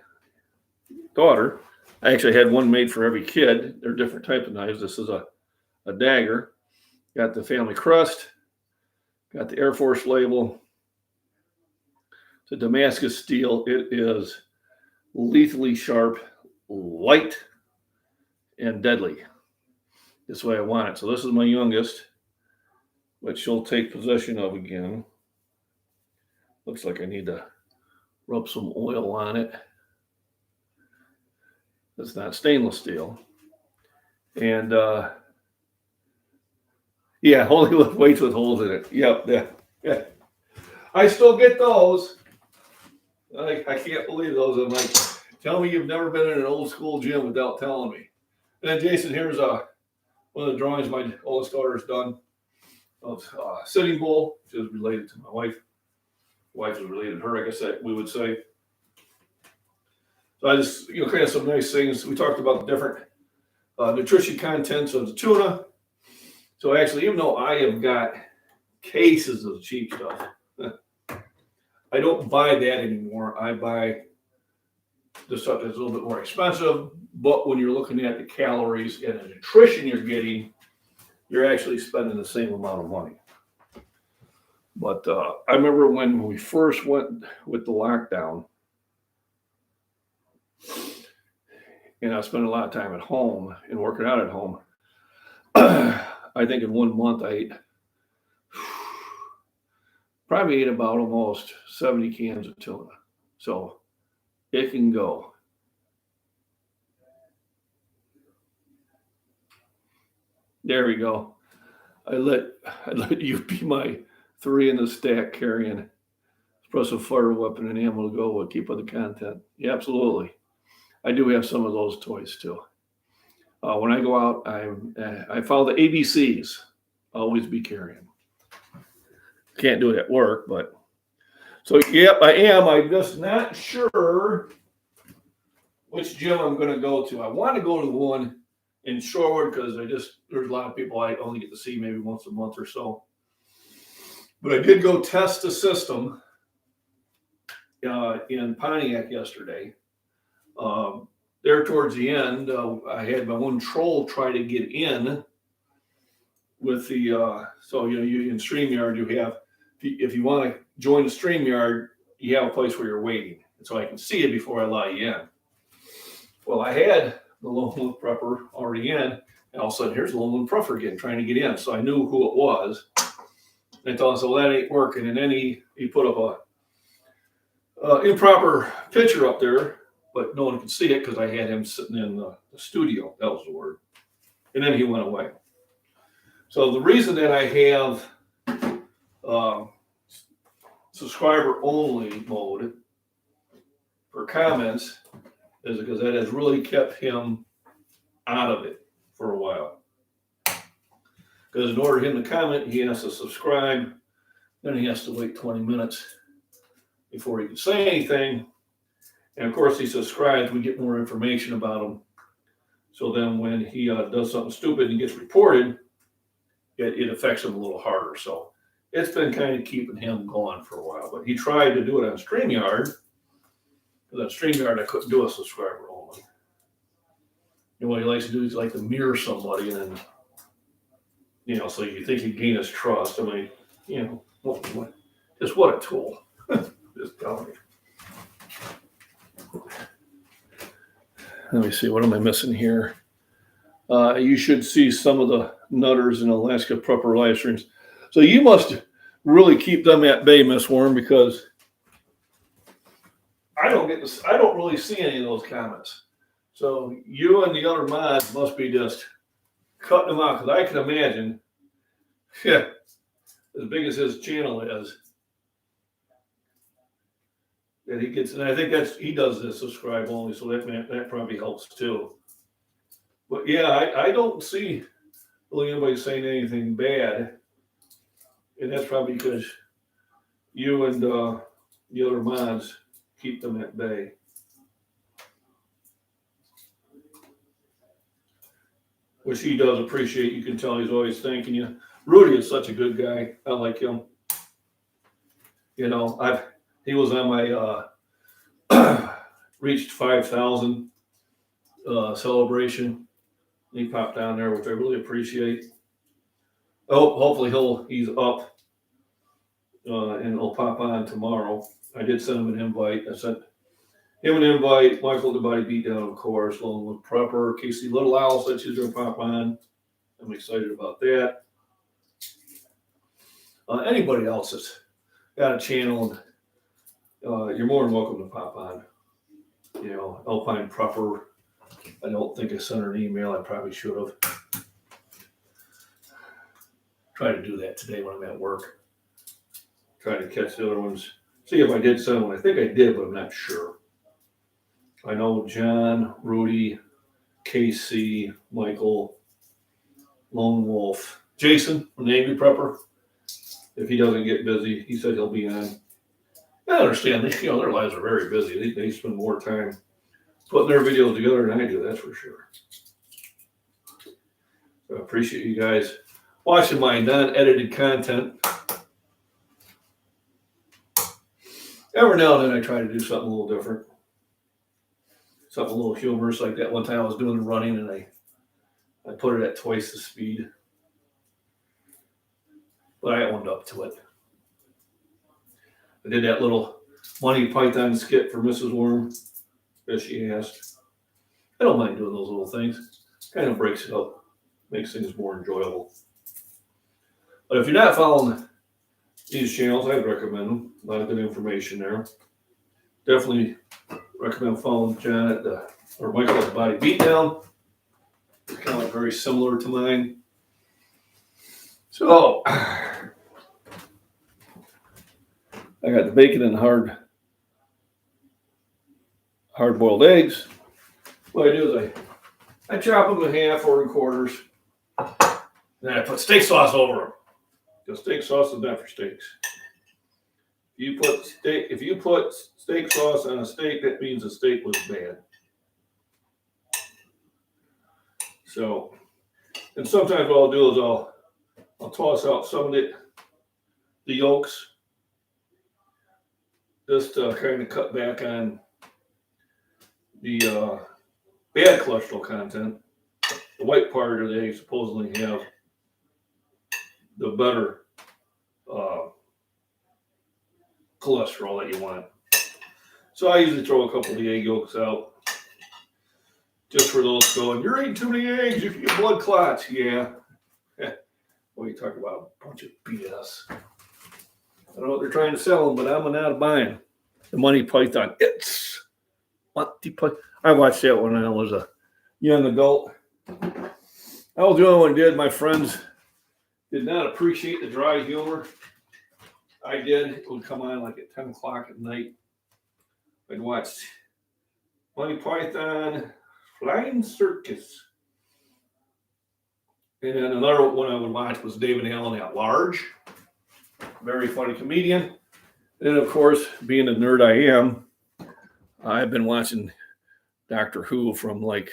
daughter. I actually had one made for every kid. They're different type of knives. This is a dagger. Got the family crest. Got the Air Force label. It's a Damascus steel. It is lethally sharp, light, and deadly. This way I want it. So this is my youngest, which she'll take possession of again. Looks like I need to rub some oil on it. It's not stainless steel. And yeah, only lift weights with holes in it. Yep, yeah. I still get those. I can't believe those. I'm like, tell me you've never been in an old school gym without telling me. And then Jason, here's one of the drawings my oldest daughter's done of Sitting Bull, which is related to my wife. Wife is related to her, I guess we would say. So I just, kind of some nice things. We talked about the different nutrition contents of the tuna. So actually, even though I have got cases of cheap stuff, I don't buy that anymore. I buy the stuff that's a little bit more expensive, but when you're looking at the calories and the nutrition you're getting, you're actually spending the same amount of money. But I remember when we first went with the lockdown, and I spent a lot of time at home and working out at home. I think in 1 month I probably ate about almost 70 cans of tuna. So it can go. There we go. I let you be my 3 in the stack carrying explosive fire weapon and ammo to go with. Keep up the content. Yeah, absolutely. I do have some of those toys too. When I go out, I follow the ABCs. Always be carrying. Can't do it at work, but so yep, I am. I'm just not sure which gym I'm going to go to. I want to go to the one in Shorewood because there's a lot of people I only get to see maybe once a month or so. But I did go test the system in Pontiac yesterday. There towards the end, I had my one troll try to get in with the so you in StreamYard you have, if you want to join the StreamYard, you have a place where you're waiting, and so I can see it before I allow you in. Well, I had the Lone Wolf Prepper already in, and all of a sudden here's the Lone Wolf Prepper again trying to get in, so I knew who it was. And I told him, so that ain't working, and then he put up a improper picture up there, but no one could see it because I had him sitting in the studio. That was the word. And then he went away. So the reason that I have subscriber only mode for comments is because that has really kept him out of it for a while. Because in order for him to comment, he has to subscribe. Then he has to wait 20 minutes before he can say anything. And of course, he subscribes, we get more information about him. So then when he does something stupid and gets reported, it affects him a little harder. So it's been kind of keeping him going for a while. But he tried to do it on StreamYard. Because on StreamYard, I couldn't do a subscriber only. And what he likes to do is like to mirror somebody and then, so you think you gain his trust. I mean, just what a tool. Just telling you. Let me see, what am I missing here? You should see some of the Nutters and Alaska Prepper live streams. So you must really keep them at bay, Miss Worm, because I don't really see any of those comments. So you and the other mods must be just cutting them out, because I can imagine, as big as his channel is, that he gets, and I think he does this subscribe only, so that probably helps too. But yeah, I don't see really anybody saying anything bad, and that's probably because you and the other mods keep them at bay. Which he does appreciate. You can tell he's always thanking you. Rudy is such a good guy. I like him. He was on my reached 5,000 celebration. He popped down there, which I really appreciate. Oh, hopefully he's up and he'll pop on tomorrow. I did send him an invite. I sent him an invite. Michael the Body Beatdown, of course, along with Prepper. Casey Little Owl said she's going to pop on. I'm excited about that. Anybody else that's got a channel, you're more than welcome to pop on. Alpine Prepper. I don't think I sent her an email. I probably should have. Try to do that today when I'm at work. Try to catch the other ones. See if I did send one. I think I did, but I'm not sure. I know John, Rudy, KC, Michael, Lone Wolf, Jason from the Angry Prepper. If he doesn't get busy, he said he'll be on. I understand. Their lives are very busy. They spend more time putting their videos together than I do. That's for sure. So I appreciate you guys watching my non-edited content. Every now and then I try to do something a little different. Something a little humorous, like that one time I was doing running and I put it at twice the speed. But I owned up to it. I did that little Monty Python skit for Mrs. Worm, as she asked. I don't mind doing those little things. Kind of breaks it up, makes things more enjoyable. But if you're not following these channels, I'd recommend them. A lot of good information there. Definitely recommend following John at or Michael at the Body Beatdown. It's kind of very similar to mine. So I got the bacon and hard-boiled eggs. What I do is I chop them in half or in quarters. Then I put steak sauce over them. Because steak sauce is not for steaks. If you put steak sauce on a steak, that means the steak was bad. So, and sometimes what I'll do is I'll toss out some of the yolks, just to kind of cut back on the bad cholesterol content. The white part of the egg supposedly have the better cholesterol that you want. So I usually throw a couple of the egg yolks out just for those going, you're eating too many eggs, you can get blood clots. Yeah. Well, you talk about a bunch of BS. I don't know what they're trying to sell them, but I'm not buying the Monty Python. It's Monty Python. I watched that when I was a young adult. I was the only one who did. My friends did not appreciate the dry humor. I did. It would come on like at 10 o'clock at night. I'd watch Monty Python, Flying Circus. And then another one I would watch was David Allen at Large. Very funny comedian. And of course, being a nerd I am, I've been watching Doctor Who from like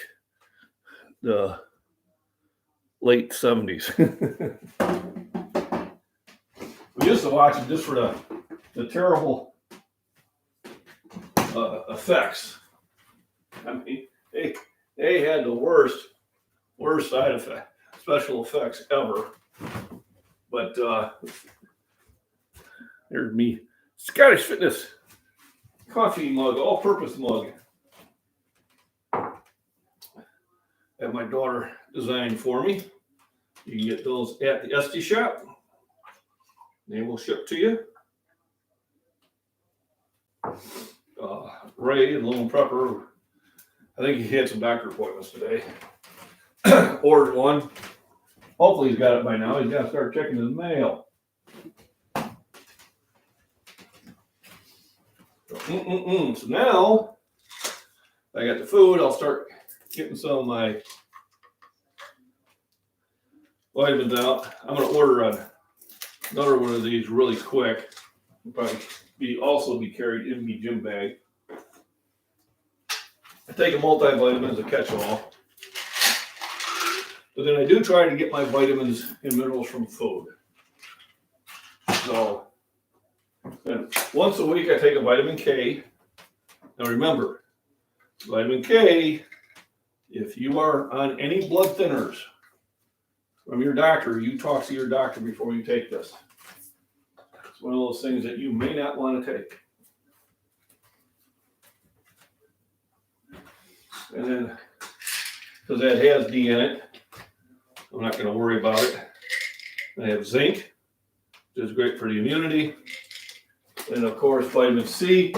the late 70s. We used to watch it just for the terrible effects. I mean, they had the worst side effect, special effects ever. But there's me, Scottish Fitness coffee mug, all-purpose mug that my daughter designed for me. You can get those at the Esty shop. They will ship to you. Ray and Lone Prepper, I think he had some doctor appointments today. Ordered one. Hopefully he's got it by now. He's got to start checking his mail. So now I got the food. I'll start getting some of my vitamins out. I'm going to order another one of these really quick. It'll probably also be carried in my gym bag. I take a multivitamin as a catch-all. But then I do try to get my vitamins and minerals from food. So once a week I take a vitamin K. Now remember, vitamin K, if you are on any blood thinners from your doctor, you talk to your doctor before you take this. It's one of those things that you may not want to take. And then, because that has D in it, I'm not going to worry about it. I have zinc, which is great for the immunity. And of course, vitamin C,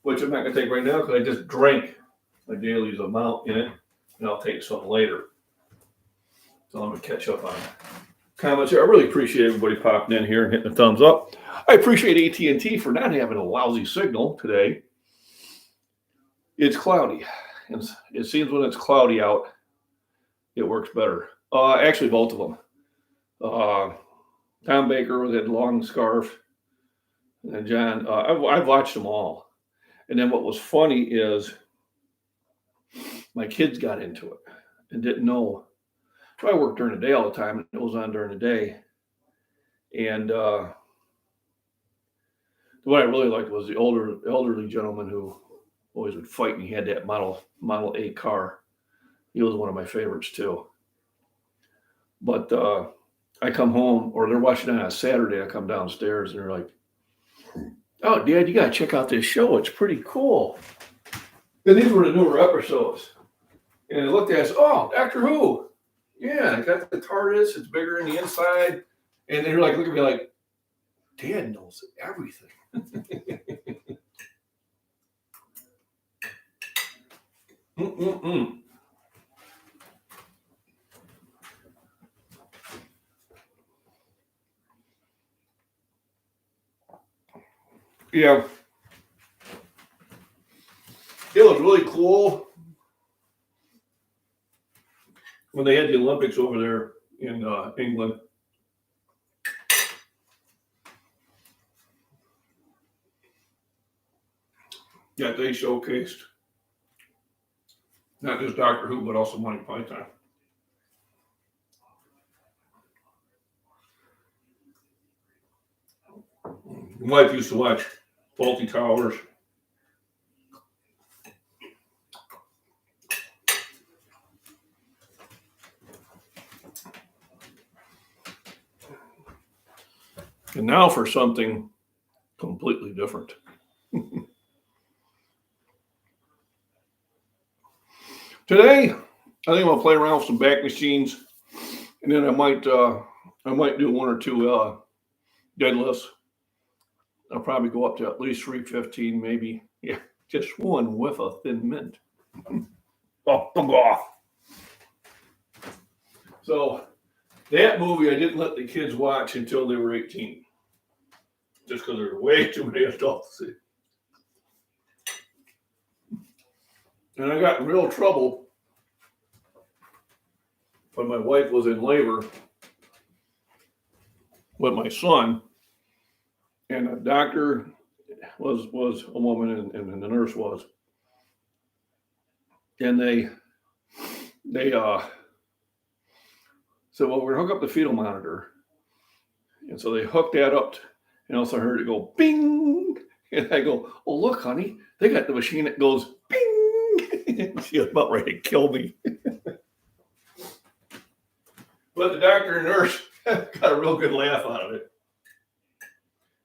which I'm not going to take right now because I just drank my daily amount in it, and I'll take some later. So I'm going to catch up on comments here. I really appreciate everybody popping in here and hitting the thumbs up. I appreciate AT&T for not having a lousy signal today. It's cloudy. And it seems when it's cloudy out, it works better. Actually, both of them. Tom Baker with that long scarf, and John. I've watched them all. And then what was funny is my kids got into it and didn't know. So I work during the day all the time, and it was on during the day. And what I really liked was the elderly gentleman who always would fight, and he had that Model A car. He was one of my favorites too. But I come home, or they're watching it on a Saturday. I come downstairs, and they're like, "Oh, Dad, you got to check out this show. It's pretty cool." And these were the newer episodes. And I looked at it and said, "Oh, Doctor Who. Yeah, I got the TARDIS. It's bigger in the inside." And they're like, look at me like, Dad knows everything. Yeah. It was really cool when they had the Olympics over there in England. Yeah, they showcased not just Doctor Who, but also Monty Python. My wife used to watch Faulty Towers. And now for something completely different. Today, I think I'm gonna play around with some back machines, and then I might do one or two deadlifts. I'll probably go up to at least 315, maybe. Yeah, just one whiff of thin mint. Oh, bug off. So that movie I didn't let the kids watch until they were 18. Just because there were way too many adults to see. And I got in real trouble when my wife was in labor with my son, and the doctor was a woman, and the nurse was, and they said, well, we're gonna hook up the fetal monitor, and so they hooked that up, and also I heard it go bing, and I go, oh look, honey, they got the machine that goes bing. She was about ready to kill me. But the doctor and nurse got a real good laugh out of it.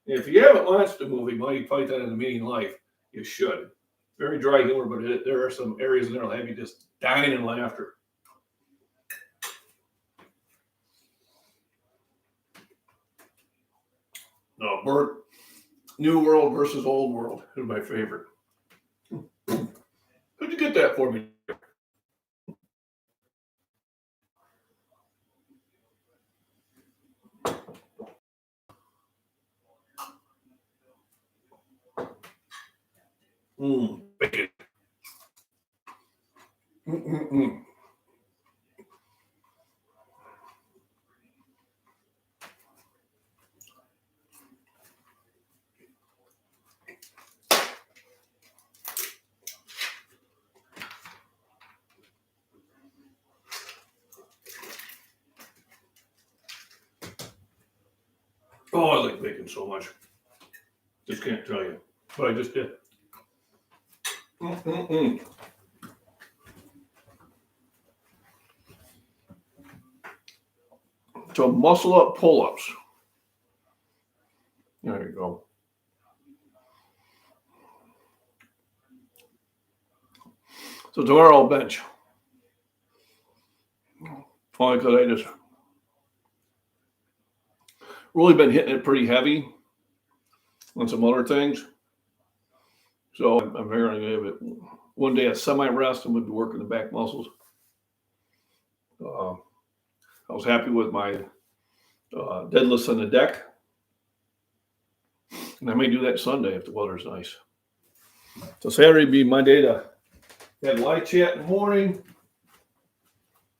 If you haven't watched the movie Monty Python and the Meaning of Life, you should. Very dry humor, but there are some areas in there that'll have you just dying in laughter. No, Bert, New World versus Old World is my favorite. Could you get that for me? Bacon. Oh, I like bacon so much. Just can't tell you. But I just did. So muscle up pull-ups. There you go. So tomorrow I'll bench. Only because I just really been hitting it pretty heavy on some other things. So I'm going to give it one day a semi-rest, and we'll be working the back muscles. I was happy with my deadlifts on the deck. And I may do that Sunday if the weather's nice. So Saturday would be my day to have light chat in the morning.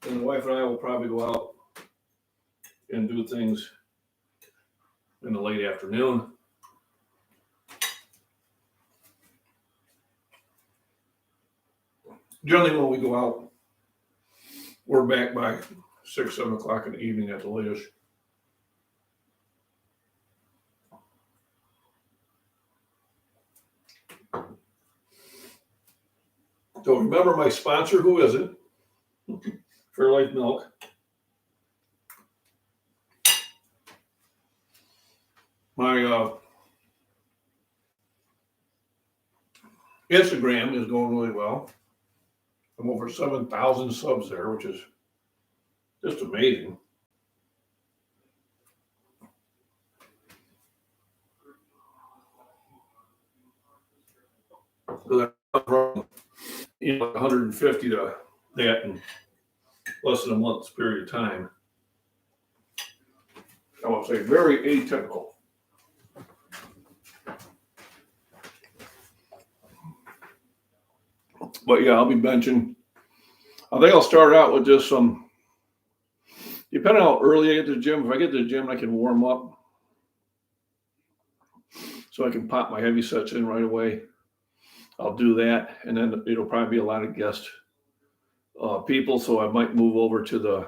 And the wife and I will probably go out and do things in the late afternoon. Generally, when we go out, we're back by 6, 7 o'clock in the evening at the latest. So remember my sponsor, who is it? Fairlife Milk. My Instagram is going really well. I'm over 7,000 subs there, which is just amazing. So from 150 to that in less than a month's period of time. I would say very atypical. But yeah, I'll be benching. I think I'll start out with just some, depending on how early I get to the gym. If I get to the gym, I can warm up so I can pop my heavy sets in right away. I'll do that. And then it'll probably be a lot of guest people. So I might move over to the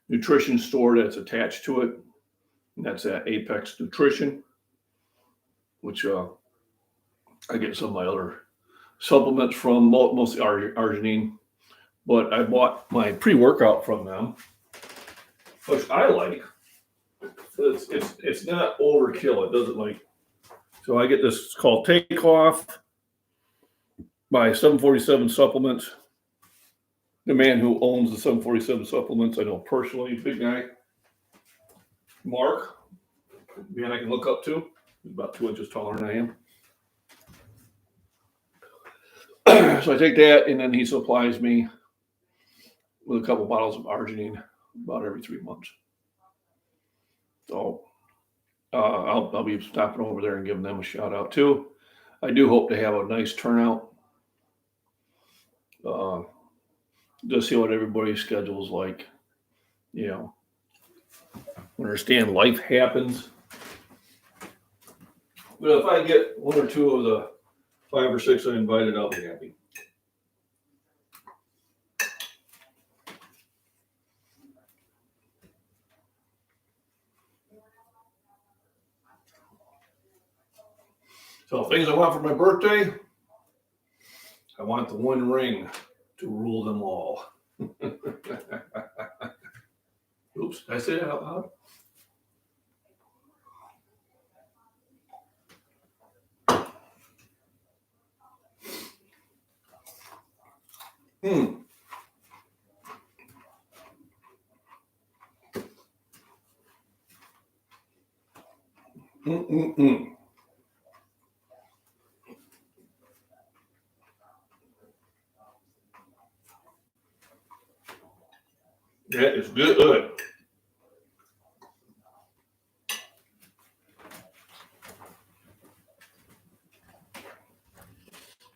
nutrition store that's attached to it. And that's at Apex Nutrition, which I get some of my other supplements from, mostly arginine. But I bought my pre-workout from them, which I like. It's not overkill. It doesn't like. So I get this. It's called Takeoff by 747 Supplements. The man who owns the 747 Supplements, I know personally, big guy, Mark, man I can look up to. He's about 2 inches taller than I am. So I take that, and then he supplies me with a couple bottles of arginine about every 3 months. So I'll be stopping over there and giving them a shout out too. I do hope to have a nice turnout. Just see what everybody's schedule is like. You know, understand life happens. But if I get 1 or 2 of the 5 or 6 I invited, I'll be happy. So things I want for my birthday, I want the one ring to rule them all. Oops, did I say that out loud? That is good.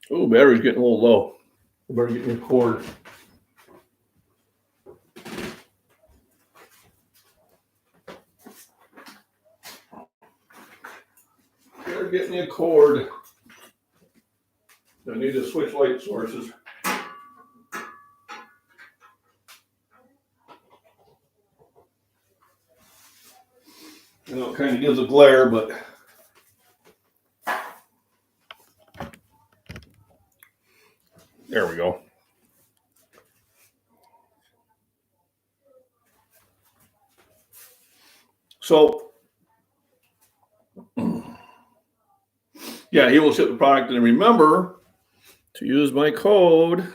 Oh, battery's getting a little low. I better get me a cord. Better get me a cord. I need to switch light sources. You know, it kind of gives a glare, but there we go. So, yeah, he will ship the product. And remember to use my code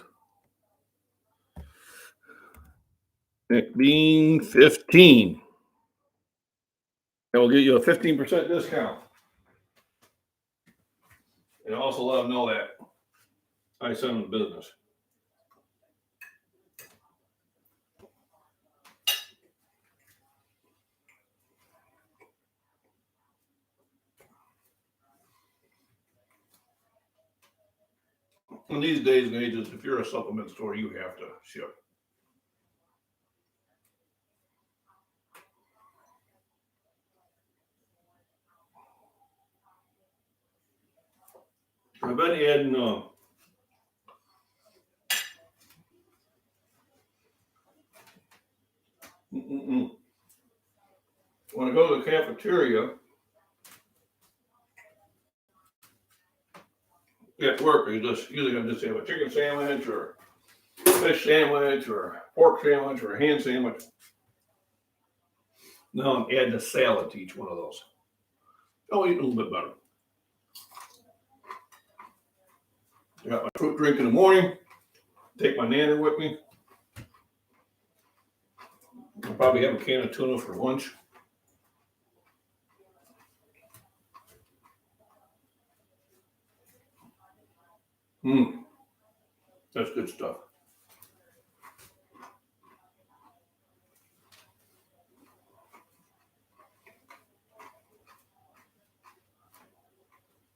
MacBean 15. It will get you a 15% discount. And also let them know that I send them business. In these days and ages, if you're a supplement store, you have to ship. I've been adding when I go to the cafeteria, at work, usually I just have a chicken sandwich or fish sandwich or pork sandwich or a ham sandwich. Now I'm adding a salad to each one of those. I'll eat a little bit better. I got my fruit drink in the morning. Take my nanner with me. I'll probably have a can of tuna for lunch. That's good stuff.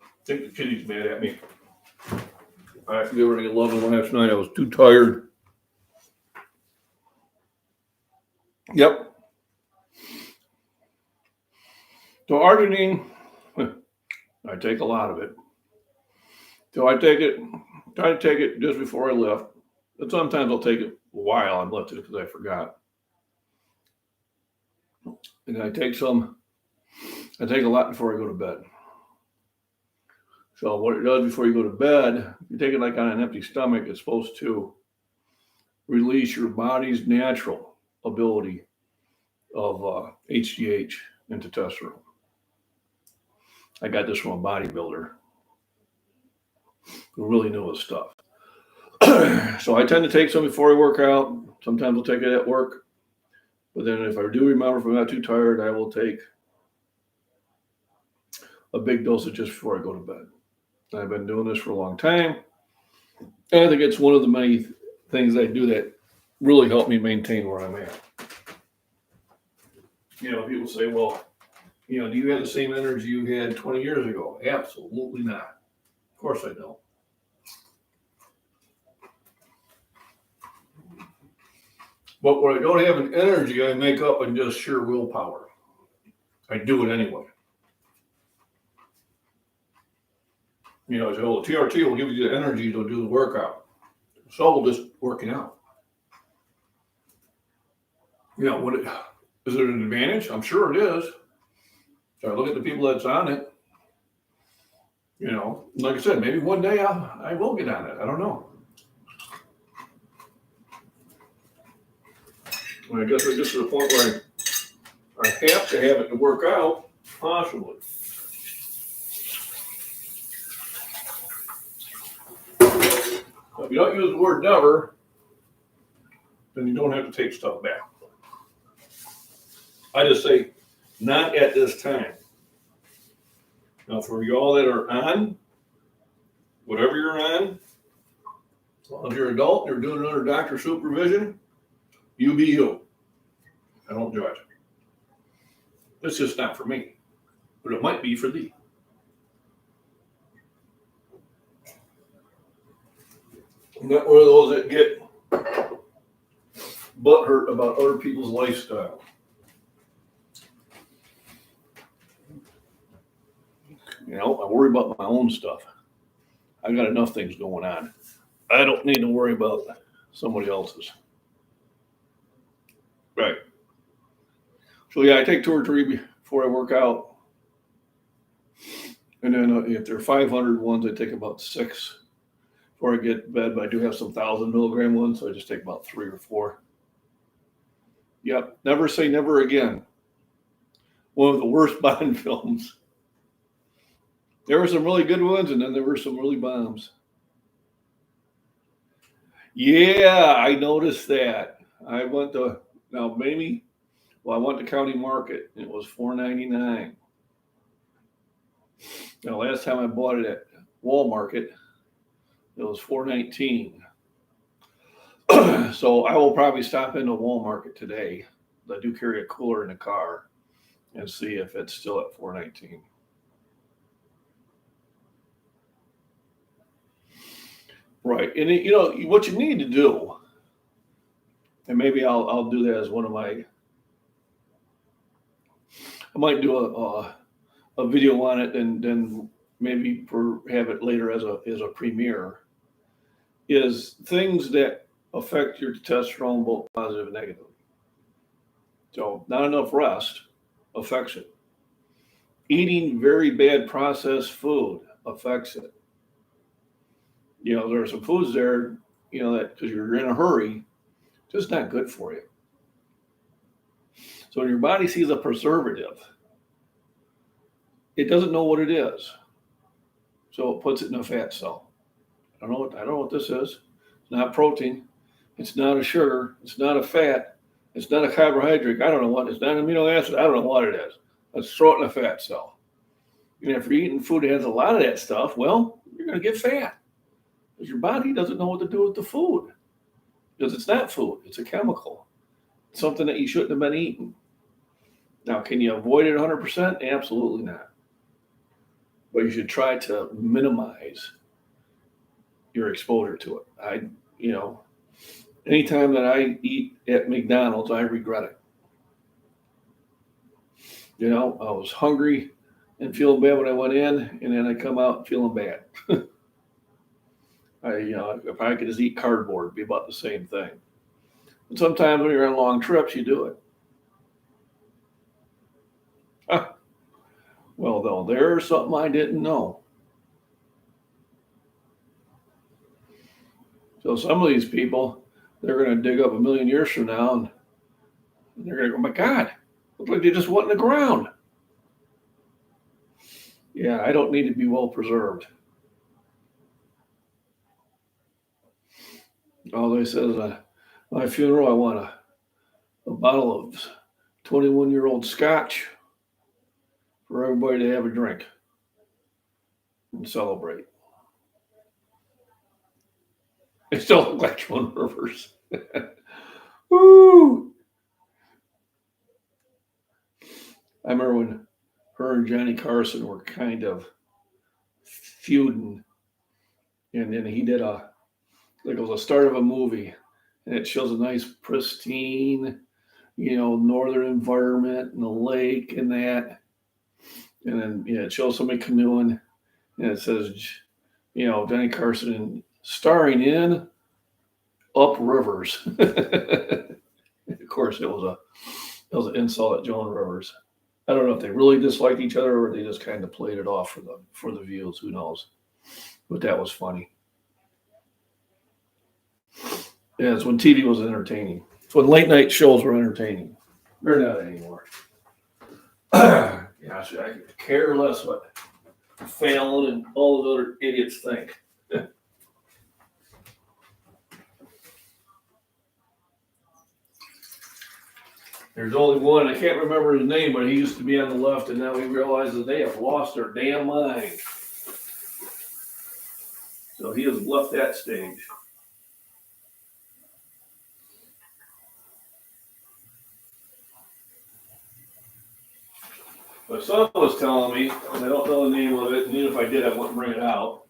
I think the kitty's mad at me. I have to give her any loving last night. I was too tired. Yep. So arginine, I take a lot of it. So I try to take it just before I left. But sometimes I'll take it while I'm left it because I forgot. And I take a lot before I go to bed. So what it does before you go to bed, if you take it like on an empty stomach, it's supposed to release your body's natural ability of HGH into testosterone. I got this from a bodybuilder who really knew his stuff. So I tend to take some before I work out. Sometimes I'll take it at work. But then if I do remember, if I'm not too tired, I will take a big dose just before I go to bed. I've been doing this for a long time. And I think it's one of the many things I do that really help me maintain where I'm at. People say, well, do you have the same energy you had 20 years ago? Absolutely not. Of course I don't. But when I don't have an energy, I make up in just sheer willpower. I do it anyway. The TRT will give you the energy to do the workout. So will just working out. Is it an advantage? I'm sure it is. So I look at the people that's on it. Like I said, maybe one day I will get on it. I don't know. I guess I get to the point where I have to have it to work out, possibly. If you don't use the word never, then you don't have to take stuff back. I just say, not at this time. Now, for y'all that are on, whatever you're on, as long as you're an adult, you're doing it under doctor supervision, you be you. I don't judge. It's just not for me, but it might be for thee. I'm not one of those that get butthurt about other people's lifestyle. I worry about my own stuff. I got enough things going on. I don't need to worry about somebody else's. Right. So I take 2 or 3 before I work out. And then if they're 500 ones, I take about 6 before I get to bed. But I do have some 1,000 milligram ones, so I just take about 3 or 4. Yep. Never say never again. One of the worst Bond films. There were some really good ones, and then there were some really bombs. Yeah, I noticed that. I went to County Market. It was $4.99. Now, last time I bought it at Walmart, it was $4.19. So I will probably stop into Walmart today. I do carry a cooler in the car and see if it's still at $4.19. Right, and what you need to do, and maybe I'll do that as one of my. I might do a video on it, and then maybe have it later as a premiere. Is things that affect your testosterone both positive and negatively. So not enough rest affects it. Eating very bad processed food affects it. There are some foods there, that because you're in a hurry, just not good for you. So when your body sees a preservative, it doesn't know what it is. So it puts it in a fat cell. I don't know what this is. It's not protein. It's not a sugar. It's not a fat. It's not a carbohydrate. I don't know what. It's not an amino acid. I don't know what it is. Let's throw it in a fat cell. And if you're eating food that has a lot of that stuff, well, you're going to get fat. Because your body doesn't know what to do with the food. Because it's not food. It's a chemical. It's something that you shouldn't have been eating. Now, can you avoid it 100%? Absolutely not. But you should try to minimize your exposure to it. Anytime that I eat at McDonald's, I regret it. I was hungry and feeling bad when I went in, and then I come out feeling bad. If I could just eat cardboard, it'd be about the same thing. And sometimes when you're on long trips, you do it. Well, though, there's something I didn't know. So some of these people, they're going to dig up a million years from now, and they're going to go, my God, looks like they just went in the ground. Yeah, I don't need to be well preserved. All they said is, my funeral, I want a bottle of 21-year-old scotch for everybody to have a drink and celebrate. They still look like Joan Rivers. Woo! I remember when her and Johnny Carson were kind of feuding, and then he did it was a start of a movie, and it shows a nice pristine, northern environment and the lake and that. And then, it shows somebody canoeing, and it says, Johnny Carson starring in Up Rivers. Of course, it was an insult at Joan Rivers. I don't know if they really disliked each other or they just kind of played it off for the views. Who knows? But that was funny. Yeah, it's when TV was entertaining. It's when late night shows were entertaining. They're not anymore. I could care less what Fallon and all those other idiots think. There's only one, I can't remember his name, but he used to be on the left, and now he realizes they have lost their damn mind. So he has left that stage. My son was telling me, and I don't know the name of it, and even if I did, I wouldn't bring it out.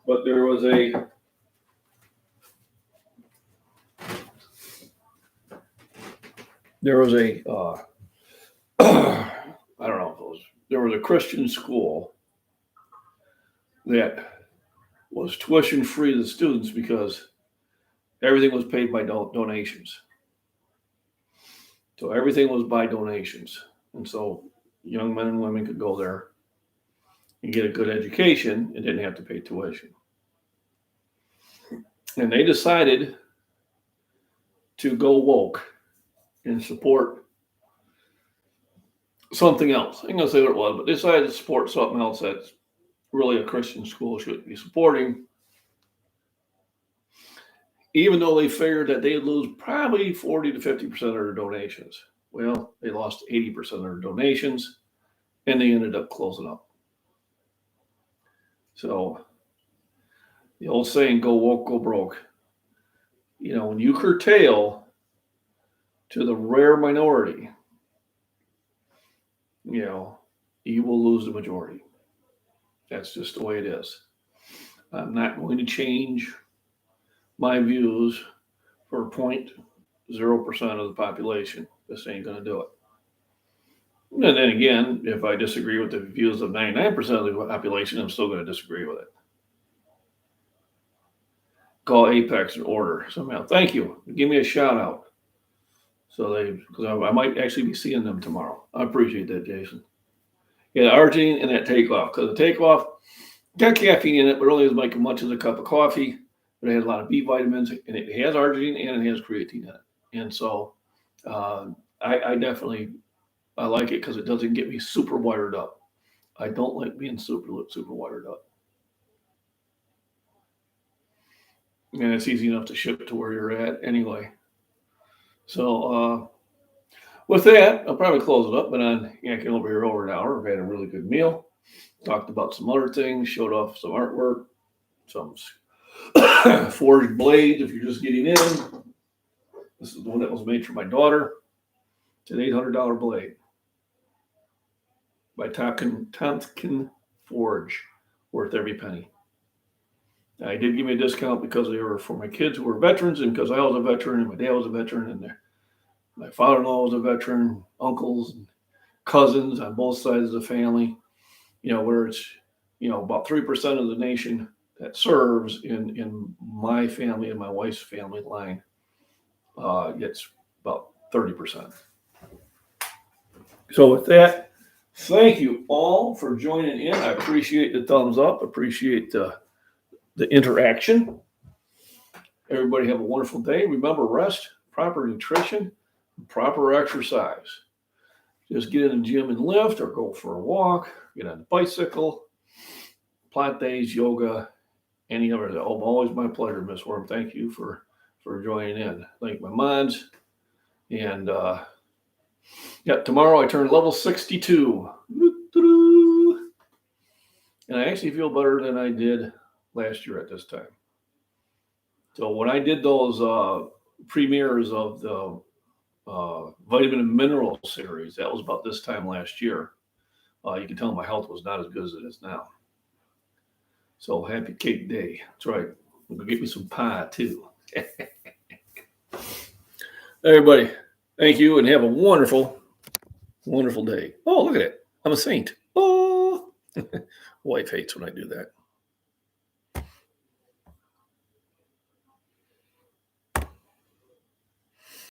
But there was a I don't know if it was, there was a Christian school that was tuition free to the students because everything was paid by donations. So everything was by donations. And so young men and women could go there and get a good education and didn't have to pay tuition. And they decided to go woke and support something else. I'm going to say what it was, but they decided to support something else that's really a Christian school should be supporting, even though they figured that they'd lose probably 40 to 50% of their donations. Well, they lost 80% of their donations, and they ended up closing up. So the old saying, go woke, go broke. When you curtail to the rare minority, you will lose the majority. That's just the way it is. I'm not going to change my views for 0.0% of the population. This ain't going to do it. And then again, if I disagree with the views of 99% of the population, I'm still going to disagree with it. Call Apex and order somehow. Thank you. Give me a shout out. Because I might actually be seeing them tomorrow. I appreciate that, Jason. Yeah, Argentine and that takeoff. Because the takeoff, Got caffeine in it, but only as much as a cup of coffee. But it has a lot of B vitamins, and it has arginine and it has creatine in it. And so I definitely I like it because it doesn't get me super wired up. I don't like being super wired up, and it's easy enough to ship to where you're at anyway. So with that, I'll probably close it up. But on yanking over here over an hour, I've had a really good meal. Talked about some other things, showed off some artwork, some forged blades. If you're just getting in, this is the one that was made for my daughter. It's an $800 blade by Tompkin Forge, worth every penny. I did give me a discount because they were for my kids who were veterans, and because I was a veteran, and my dad was a veteran, and my father-in-law was a veteran, uncles and cousins on both sides of the family. Where it's about 3% of the nation that serves in my family and my wife's family line gets about 30%. So with that, thank you all for joining in. I appreciate the thumbs up. Appreciate the interaction. Everybody have a wonderful day. Remember, rest, proper nutrition, proper exercise. Just get in the gym and lift, or go for a walk, get on a bicycle, Pilates, yoga, any other. Always my pleasure, Miss Worm. Thank you for joining in. Thank my mods. And tomorrow I turn level 62. And I actually feel better than I did last year at this time. So when I did those premieres of the vitamin and mineral series, that was about this time last year. You can tell my health was not as good as it is now. So happy cake day. That's right. I'm going to get me some pie too. Everybody, thank you and have a wonderful, wonderful day. Oh, look at it. I'm a saint. Oh, wife hates when I do that.